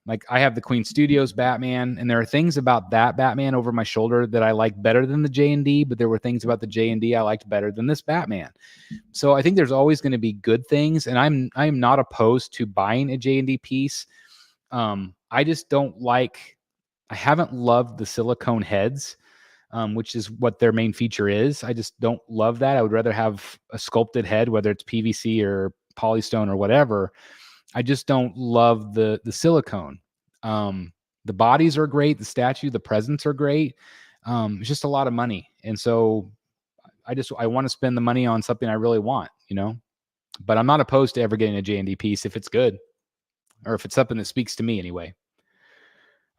Like I have the Queen Studios Batman, and there are things about that Batman over my shoulder that I like better than the J&D, but there were things about the J&D I liked better than this Batman. So I think there's always going to be good things, and I'm not opposed to buying a J&D piece. I just don't like, I haven't loved the silicone heads, which is what their main feature is. I just don't love that. I would rather have a sculpted head, whether it's PVC or polystone or whatever. I just don't love the silicone. The bodies are great. The statue, the presents are great. It's just a lot of money. And so I want to spend the money on something I really want, but I'm not opposed to ever getting a J&D piece if it's good, or if it's something that speaks to me anyway.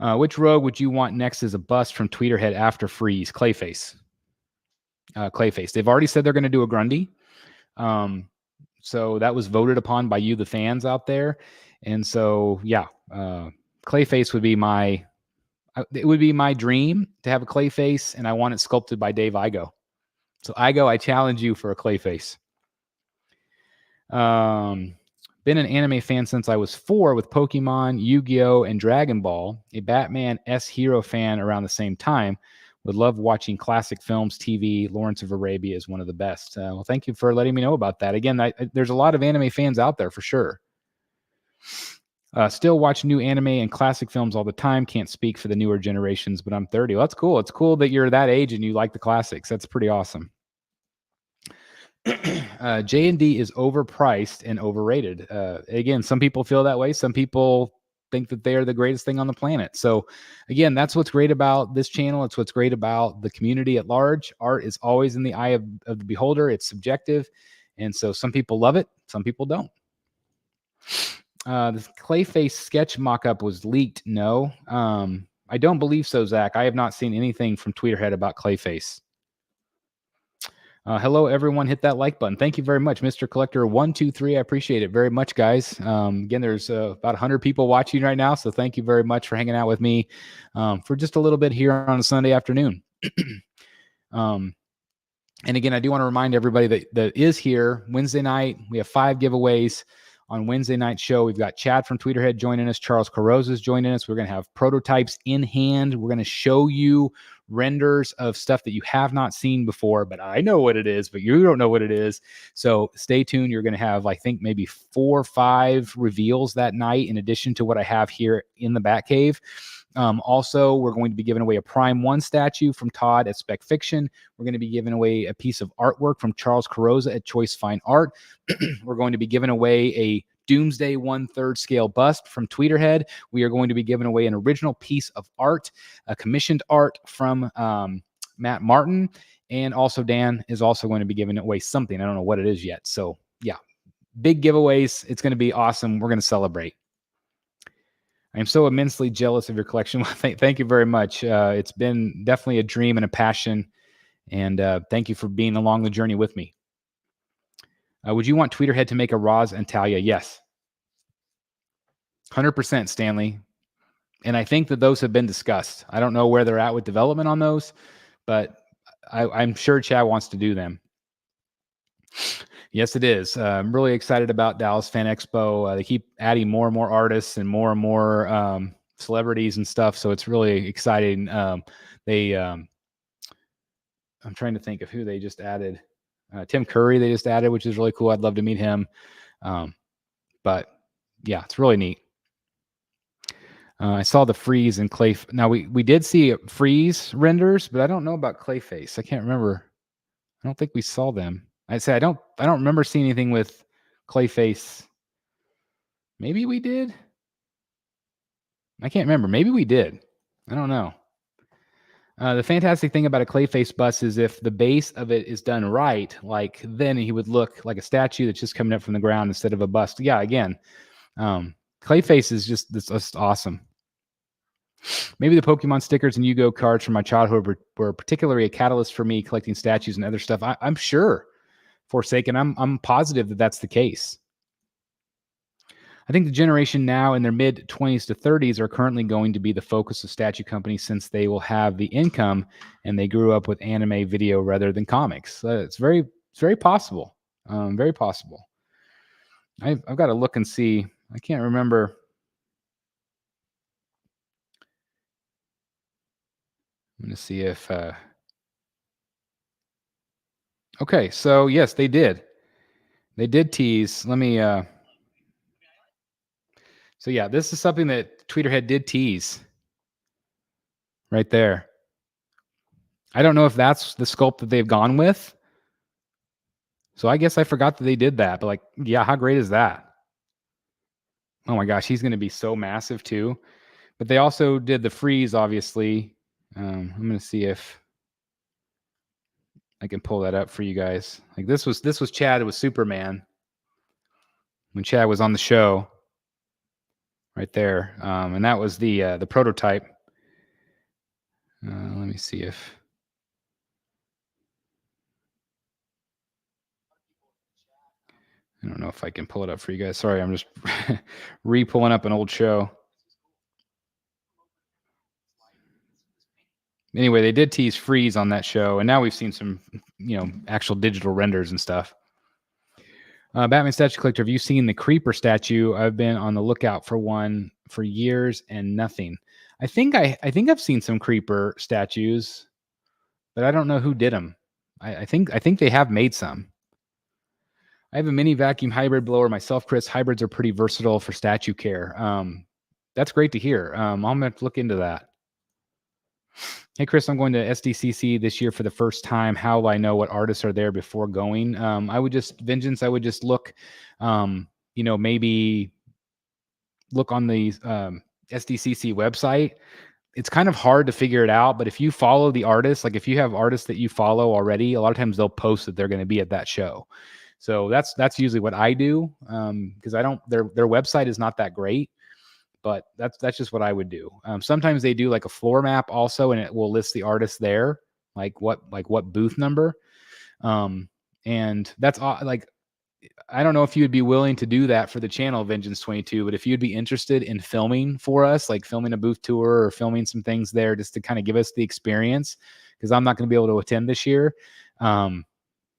Which rogue would you want next as a bust from Tweeterhead after Freeze? Clayface. Clayface. They've already said they're going to do a Grundy. So that was voted upon by you, the fans out there. And so, yeah, Clayface would be it would be my dream to have a Clayface, and I want it sculpted by Dave Igo. So Igo, I challenge you for a Clayface. Been an anime fan since I was 4 with Pokemon, Yu-Gi-Oh, and Dragon Ball. A Batman S-Hero fan around the same time. Would love watching classic films, TV. Lawrence of Arabia is one of the best. Well, thank you for letting me know about that. Again, there's a lot of anime fans out there for sure. Still watch new anime and classic films all the time. Can't speak for the newer generations, but I'm 30. Well, that's cool. It's cool that you're that age and you like the classics. That's pretty awesome. J&D is overpriced and overrated. Again, some people feel that way. Some people think that they are the greatest thing on the planet. So again, that's what's great about this channel. It's what's great about the community at large. Art is always in the eye of the beholder. It's subjective. And so some people love it. Some people don't. The Clayface sketch mock-up was leaked. No, I don't believe so, Zach. I have not seen anything from Tweeterhead about Clayface. Hello, everyone. Hit that like button. Thank you very much, Mr. Collector 123. I appreciate it very much, guys. Again, there's about 100 people watching right now, so thank you very much for hanging out with me for just a little bit here on a Sunday afternoon. And again, I do want to remind everybody that is here Wednesday night. We have 5 giveaways on Wednesday night show. We've got Chad from Tweeterhead joining us. Charles Carrozza is joining us. We're going to have prototypes in hand. We're going to show you renders of stuff that you have not seen before, but I know what it is, but you don't know what it is. So stay tuned. You're going to have, I think, maybe 4 or 5 reveals that night, in addition to what I have here in the Batcave. Also, we're going to be giving away a Prime 1 statue from Todd at Spec Fiction. We're going to be giving away a piece of artwork from Charles Carrozza at Choice Fine Art. We're going to be giving away a Doomsday 1/3 scale bust from Tweeterhead. We are going to be giving away an original piece of art, a commissioned art from Matt Martin. And also Dan is also going to be giving away something. I don't know what it is yet. So yeah, big giveaways. It's going to be awesome. We're going to celebrate. I am so immensely jealous of your collection. Thank you very much. It's been definitely a dream and a passion. And thank you for being along the journey with me. Would you want Tweeterhead to make a Roz and Talia? Yes. 100%, Stanley. And I think that those have been discussed. I don't know where they're at with development on those, but I'm sure Chad wants to do them. Yes, it is. I'm really excited about Dallas Fan Expo. They keep adding more and more artists and more celebrities and stuff. So it's really exciting. They, I'm trying to think of who they just added. Tim Curry, they just added, which is really cool. I'd love to meet him. But yeah, it's really neat. I saw the freeze and clay. Now we did see freeze renders, but I don't know about Clayface. I can't remember. I don't think we saw them. I say I don't remember seeing anything with Clayface. Maybe we did. I can't remember. Maybe we did. I don't know. The fantastic thing about a Clayface bust is if the base of it is done right, like then he would look like a statue that's just coming up from the ground instead of a bust. Yeah, again, Clayface is just awesome. Maybe the Pokemon stickers and Yu-Gi-Oh cards from my childhood were particularly a catalyst for me collecting statues and other stuff. I'm sure, Forsaken. I'm positive that that's the case. I think the generation now in their mid 20s to 30s are currently going to be the focus of statue companies since they will have the income and they grew up with anime video rather than comics. It's very possible. Very possible. I've got to look and see. I can't remember. I'm going to see if. Okay, so yes, they did. They did tease. Let me. So yeah, this is something that Tweeterhead did tease. Right there. I don't know if that's the sculpt that they've gone with. So I guess I forgot that they did that. But like, yeah, how great is that? Oh my gosh, he's going to be so massive too. But they also did the freeze, obviously. I'm going to see if I can pull that up for you guys. Like this was Chad with Superman when Chad was on the show, right there, and that was the prototype. Let me see if. I don't know if I can pull it up for you guys. Sorry, I'm just re-pulling up an old show. Anyway, they did tease freeze on that show, and now we've seen some, actual digital renders and stuff. Batman Statue Collector, have you seen the Creeper statue? I've been on the lookout for one for years and nothing. I think I've seen some Creeper statues, but I don't know who did them. I think they have made some. I have a mini vacuum hybrid blower myself, Chris. Hybrids are pretty versatile for statue care. That's great to hear. I'm going to look into that. Hey, Chris, I'm going to SDCC this year for the first time. How will I know what artists are there before going? I would just look, maybe look on the SDCC website. It's kind of hard to figure it out, but if you follow the artists, like if you have artists that you follow already, a lot of times they'll post that they're going to be at that show. So that's usually what I do, because their website is not that great. But that's just what I would do. Sometimes they do like a floor map also, and it will list the artist there, like what booth number. And that's like, I don't know if you would be willing to do that for the channel Vengeance 22, but if you'd be interested in filming for us, like filming a booth tour or filming some things there just to kind of give us the experience, because I'm not going to be able to attend this year.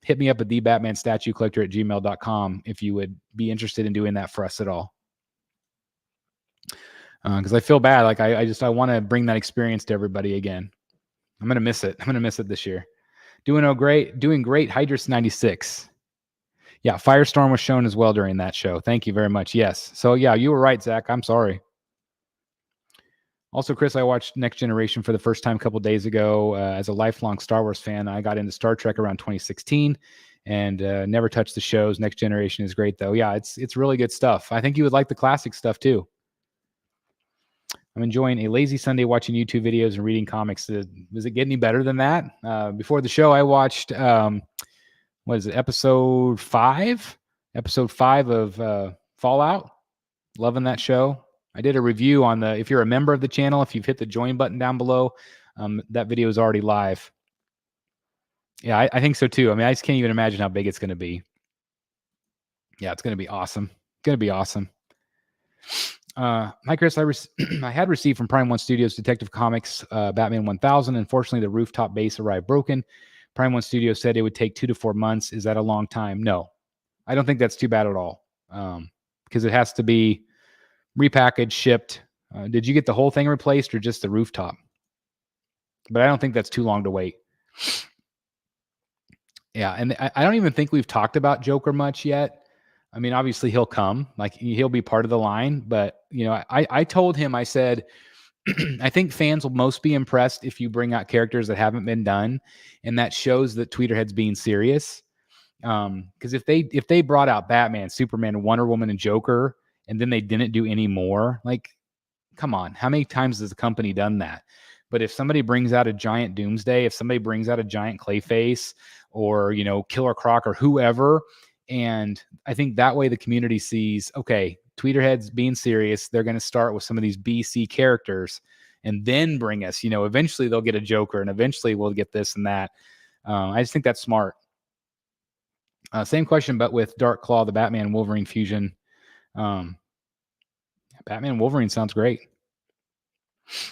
Hit me up at thebatmanstatuecollector@gmail.com if you would be interested in doing that for us at all. Because I feel bad. Like I want to bring that experience to everybody again. I'm going to miss it. I'm going to miss it this year. Doing great. Hydrus 96. Yeah. Firestorm was shown as well during that show. Thank you very much. Yes. So yeah, you were right, Zach. I'm sorry. Also, Chris, I watched Next Generation for the first time a couple days ago. As a lifelong Star Wars fan, I got into Star Trek around 2016 and never touched the shows. Next Generation is great though. Yeah, it's really good stuff. I think you would like the classic stuff too. I'm enjoying a lazy Sunday watching YouTube videos and reading comics. Does it get any better than that? Before the show, I watched, what is it, episode 5? Episode 5 of Fallout. Loving that show. I did a review on if you're a member of the channel, if you've hit the join button down below, that video is already live. Yeah, I think so too. I mean, I just can't even imagine how big it's going to be. Yeah, it's going to be awesome. Going to be awesome. Hi, Chris. I had received from Prime One Studios Detective Comics Batman 1000. Unfortunately, the rooftop base arrived broken. Prime One Studios said it would take 2 to 4 months. Is that a long time? No. I don't think that's too bad at all, because it has to be repackaged, shipped. Did you get the whole thing replaced or just the rooftop? But I don't think that's too long to wait. Yeah, and I don't even think we've talked about Joker much yet. I mean, obviously he'll come, like he'll be part of the line, but I told him, I said, I think fans will most be impressed if you bring out characters that haven't been done, and that shows that Tweeterhead's being serious. Because if they brought out Batman, Superman, Wonder Woman, and Joker, and then they didn't do any more, like, come on, how many times has the company done that? But if somebody brings out a giant Doomsday, if somebody brings out a giant Clayface, or Killer Croc or whoever, and I think that way the community sees, okay, Tweeterhead's being serious. They're going to start with some of these BC characters, and then bring us. Eventually they'll get a Joker, and eventually we'll get this and that. I just think that's smart. Same question, but with Dark Claw, the Batman Wolverine fusion. Batman Wolverine sounds great.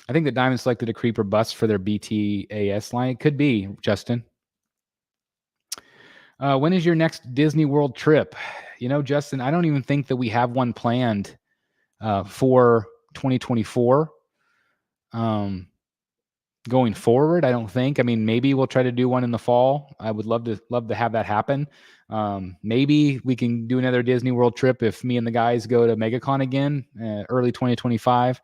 I think that Diamond selected a creeper bust for their BTAS line. It could be, Justin. When is your next Disney World trip? Justin, I don't even think that we have one planned for 2024. Going forward, I don't think. I mean, maybe we'll try to do one in the fall. I would love to have that happen. Maybe we can do another Disney World trip if me and the guys go to MegaCon again, early 2025.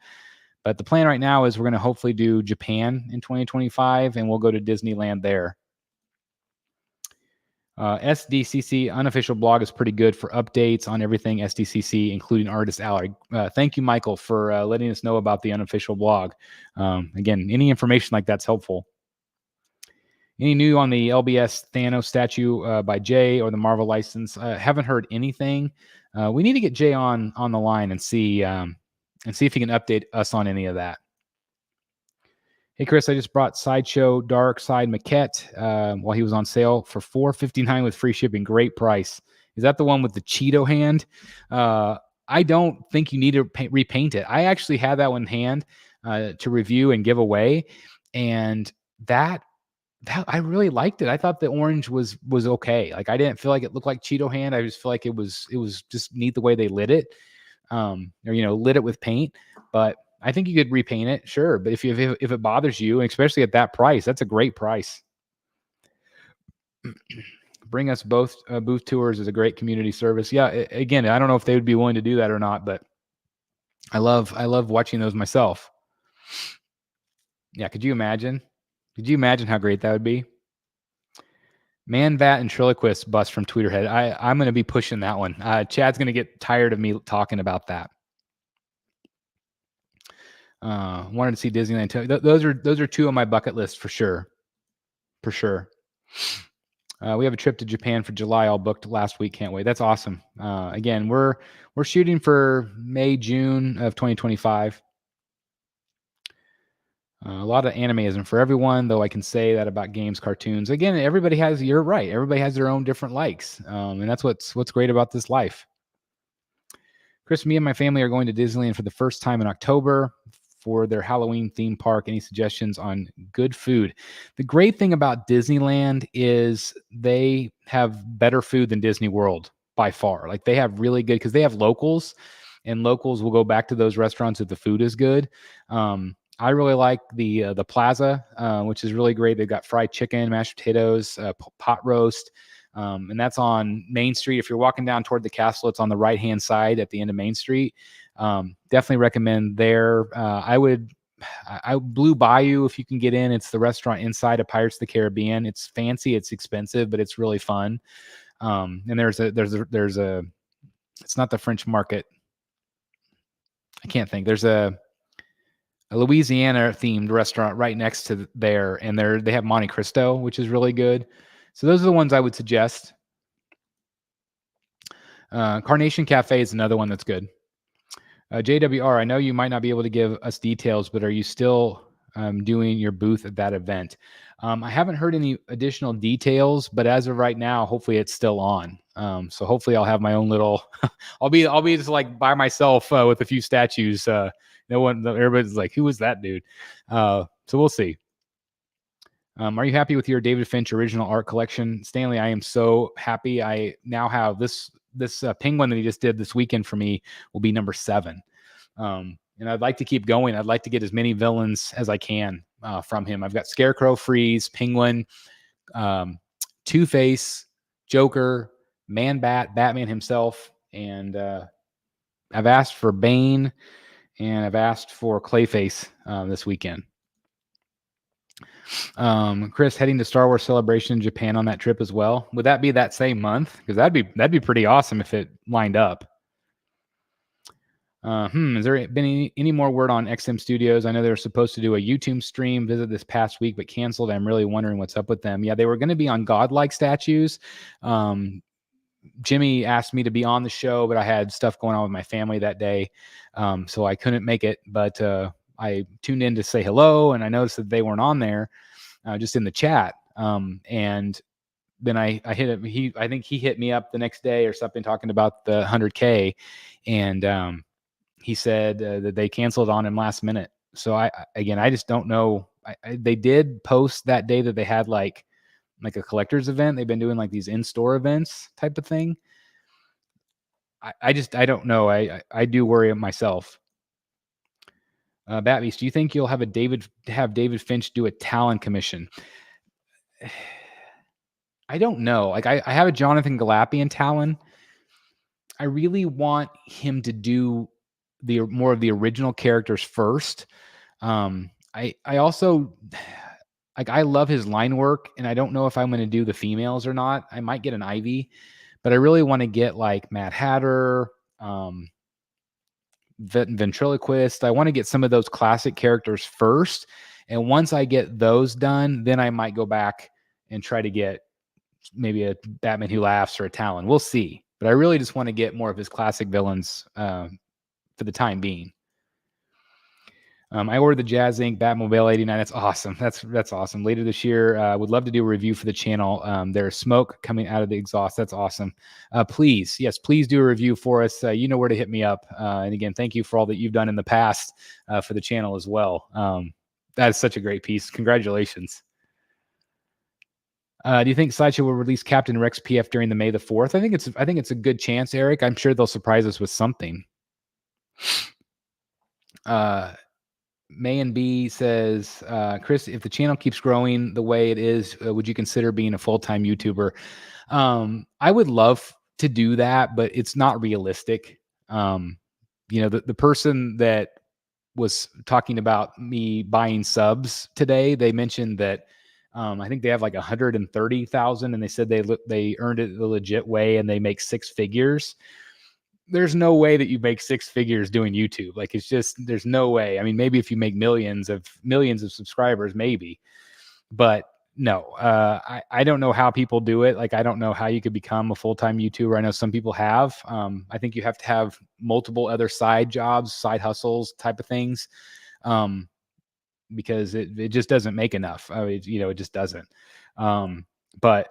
But the plan right now is we're going to hopefully do Japan in 2025, and we'll go to Disneyland there. SDCC unofficial blog is pretty good for updates on everything SDCC, including Artist Alley. Thank you, Michael, for letting us know about the unofficial blog. Again, any information like that's helpful. Any new on the LBS Thanos statue by Jay or the Marvel license? Haven't heard anything. We need to get Jay on the line and see if he can update us on any of that. Hey, Chris, I just brought Sideshow Dark Side Maquette while he was on sale for $4.59 with free shipping. Great price. Is that the one with the Cheeto hand? I don't think you need to repaint it. I actually had that one in hand to review and give away, and that I really liked it. I thought the orange was okay. Like, I didn't feel like it looked like Cheeto hand. I just feel like it was just neat the way they lit it, or lit it with paint. But I think you could repaint it, sure. But if it bothers you, and especially at that price, that's a great price. Bring us both booth tours is a great community service. Yeah, again, I don't know if they would be willing to do that or not, but I love watching those myself. Yeah, could you imagine? Could you imagine how great that would be? Man, Vat, and Triloquist bust from Tweeterhead. I'm going to be pushing that one. Chad's going to get tired of me talking about that. Wanted to see Disneyland. Those are two on my bucket list for sure. For sure. We have a trip to Japan for July all booked last week. Can't wait. That's awesome. Again, we're shooting for May, June of 2025. A lot of anime isn't for everyone, though I can say that about games, cartoons. Again, you're right. Everybody has their own different likes. And that's what's great about this life. Chris, me and my family are going to Disneyland for the first time in October for their Halloween theme park. Any suggestions on good food? The great thing about Disneyland is they have better food than Disney World by far. Like, they have really good, because they have locals, and locals will go back to those restaurants if the food is good. I really like the Plaza, which is really great. They've got fried chicken, mashed potatoes, pot roast. And that's on Main Street. If you're walking down toward the castle, it's on the right-hand side at the end of Main Street. Definitely recommend there. I Blue Bayou, if you can get in. It's the restaurant inside of Pirates of the Caribbean. It's fancy, it's expensive, but it's really fun. And there's a it's not the French Market. I can't think. There's a Louisiana themed restaurant right next to there, and they have Monte Cristo, which is really good. So those are the ones I would suggest. Carnation Cafe is another one that's good. JWR, I know you might not be able to give us details, but are you still doing your booth at that event? I haven't heard any additional details, but as of right now, hopefully it's still on. So hopefully I'll have my own little. I'll be just like by myself with a few statues. No one, everybody's like, who is that dude? So we'll see. Are you happy with your David Finch original art collection? Stanley, I am so happy. I now have this this penguin that he just did this weekend for me will be number 7. And I'd like to keep going. I'd like to get as many villains as I can from him. I've got Scarecrow, Freeze, Penguin, Two-Face, Joker, Man-Bat, Batman himself, and I've asked for Bane, and I've asked for Clayface this weekend. Chris, heading to Star Wars Celebration in Japan on that trip as well. Would that be that same month? Because that'd be pretty awesome if it lined up. Has there been any more word on XM Studios? I know they were supposed to do a YouTube stream visit this past week, but canceled. I'm really wondering what's up with them. Yeah, they were going to be on godlike statues. Jimmy asked me to be on the show, but I had stuff going on with my family that day, so I couldn't make it. But I tuned in to say hello, and I noticed that they weren't on there, just in the chat. And then I hit him. I think he hit me up the next day or something, talking about the 100K, and he said that they canceled on him last minute. So I just don't know. They did post that day that they had like a collector's event. They've been doing like these in-store events type of thing. I don't know. I do worry myself. Batbeast, do you think you'll have David Finch do a Talon commission? I don't know. Like I have a Jonathan Galapian Talon. I really want him to do more of the original characters first. I also like, I love his line work, and I don't know if I'm going to do the females or not. I might get an Ivy, but I really want to get like Mad Hatter, Ventriloquist. I want to get some of those classic characters first. And once I get those done, then I might go back and try to get maybe a Batman Who Laughs or a Talon. We'll see. But I really just want to get more of his classic villains for the time being. I ordered the Jazz Inc. Batmobile 89. That's awesome. That's awesome. Later this year, would love to do a review for the channel. There's smoke coming out of the exhaust. That's awesome. Please do a review for us. You know where to hit me up. And again, thank you for all that you've done in the past for the channel as well. That is such a great piece. Congratulations. Do you think Sideshow will release Captain Rex PF during the May the 4th? I think it's a good chance, Eric. I'm sure they'll surprise us with something. May and B says, Chris, if the channel keeps growing the way it is, would you consider being a full-time YouTuber? I would love to do that, but it's not realistic. The person that was talking about me buying subs today, they mentioned that I think they have like 130,000, and they said they earned it the legit way, and they make 6 figures. There's no way that you make 6 figures doing YouTube. Like, it's just, there's no way. I mean, maybe if you make millions of subscribers, maybe, but no, I don't know how people do it. Like, I don't know how you could become a full-time YouTuber. I know some people have. I think you have to have multiple other side jobs, side hustles type of things, because it just doesn't make enough. It just doesn't. But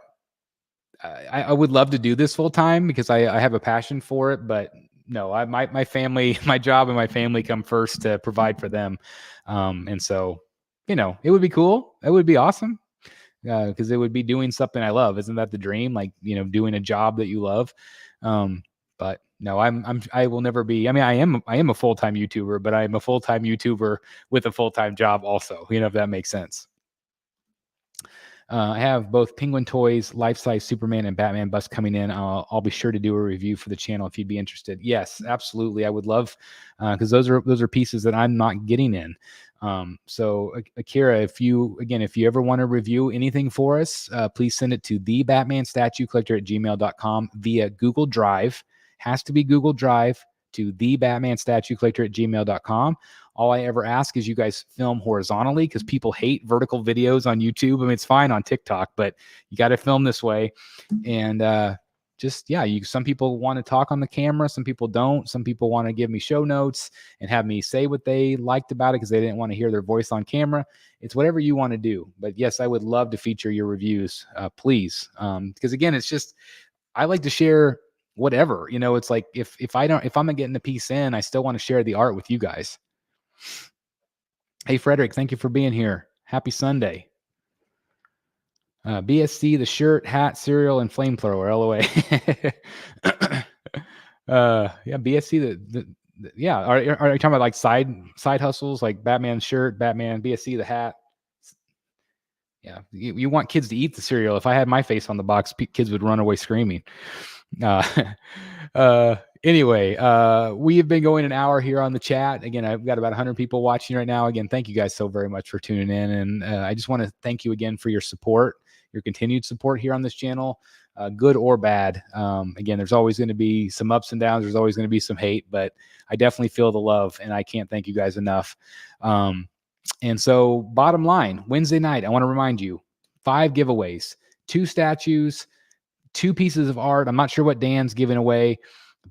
I would love to do this full time because I have a passion for it, but no, my family, my job and my family come first to provide for them. And so, it would be cool. It would be awesome. Because it would be doing something I love. Isn't that the dream? Like, doing a job that you love. But no, I will never be. I mean, I am a full-time YouTuber, but I'm a full-time YouTuber with a full-time job also, if that makes sense. I have both Penguin toys, life-size Superman and Batman bust coming in. I'll be sure to do a review for the channel if you'd be interested. Yes, absolutely. I would love, because those are pieces that I'm not getting in. So Akira, if you ever want to review anything for us, please send it to thebatmanstatuecollector@gmail.com via Google Drive. Has to be Google Drive to thebatmanstatuecollector@gmail.com. All I ever ask is you guys film horizontally, because people hate vertical videos on YouTube. I mean, it's fine on TikTok, but you got to film this way. And some people want to talk on the camera. Some people don't. Some people want to give me show notes and have me say what they liked about it because they didn't want to hear their voice on camera. It's whatever you want to do. But yes, I would love to feature your reviews, please. Because again, it's just, I like to share whatever. It's like if I'm not getting a piece in, I still want to share the art with you guys. Hey, Frederick, thank you for being here. Happy Sunday. BSC, the shirt, hat, cereal, and flamethrower, LOA. Yeah, BSC. Yeah. Are you talking about like side hustles like Batman shirt, Batman BSC the hat? Yeah, you want kids to eat the cereal. If I had my face on the box, kids would run away screaming. Uh, anyway, we have been going an hour here on the chat. Again, I've got about 100 people watching right now. Again, thank you guys so very much for tuning in. And I just want to thank you again for your support, your continued support here on this channel, good or bad. Again, there's always going to be some ups and downs. There's always going to be some hate, but I definitely feel the love, and I can't thank you guys enough. And so bottom line, Wednesday night, I want to remind you, 5 giveaways, 2 statues, 2 pieces of art. I'm not sure what Dan's giving away,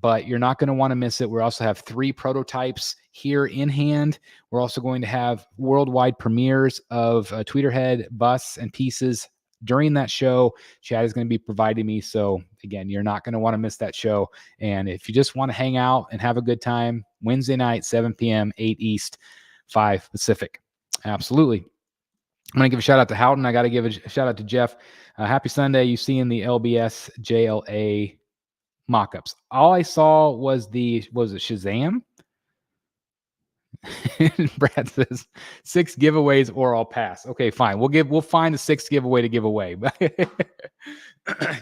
but you're not going to want to miss it. We also have 3 prototypes here in hand. We're also going to have worldwide premieres of Tweeterhead busts and pieces during that show. Chad is going to be providing me. So again, you're not going to want to miss that show. And if you just want to hang out and have a good time, Wednesday night, 7 p.m., 8 East, 5 Pacific. Absolutely. I'm going to give a shout out to Houghton. I got to give a shout out to Jeff. Happy Sunday. You seeing the LBS JLA mock-ups. All I saw was it Shazam? Brad says 6 giveaways or I'll pass. Okay, fine. We'll find the 6th giveaway to give away.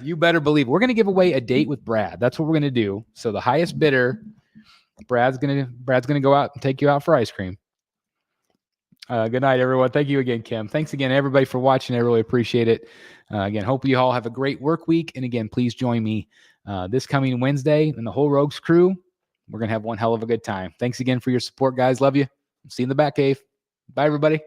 You better believe we're going to give away a date with Brad. That's what we're going to do. So the highest bidder, Brad's going to go out and take you out for ice cream. Good night, everyone. Thank you again, Kim. Thanks again, everybody, for watching. I really appreciate it. Again, hope you all have a great work week. And again, please join me this coming Wednesday and the whole Rogues crew. We're going to have one hell of a good time. Thanks again for your support, guys. Love you. See you in the Batcave. Bye, everybody.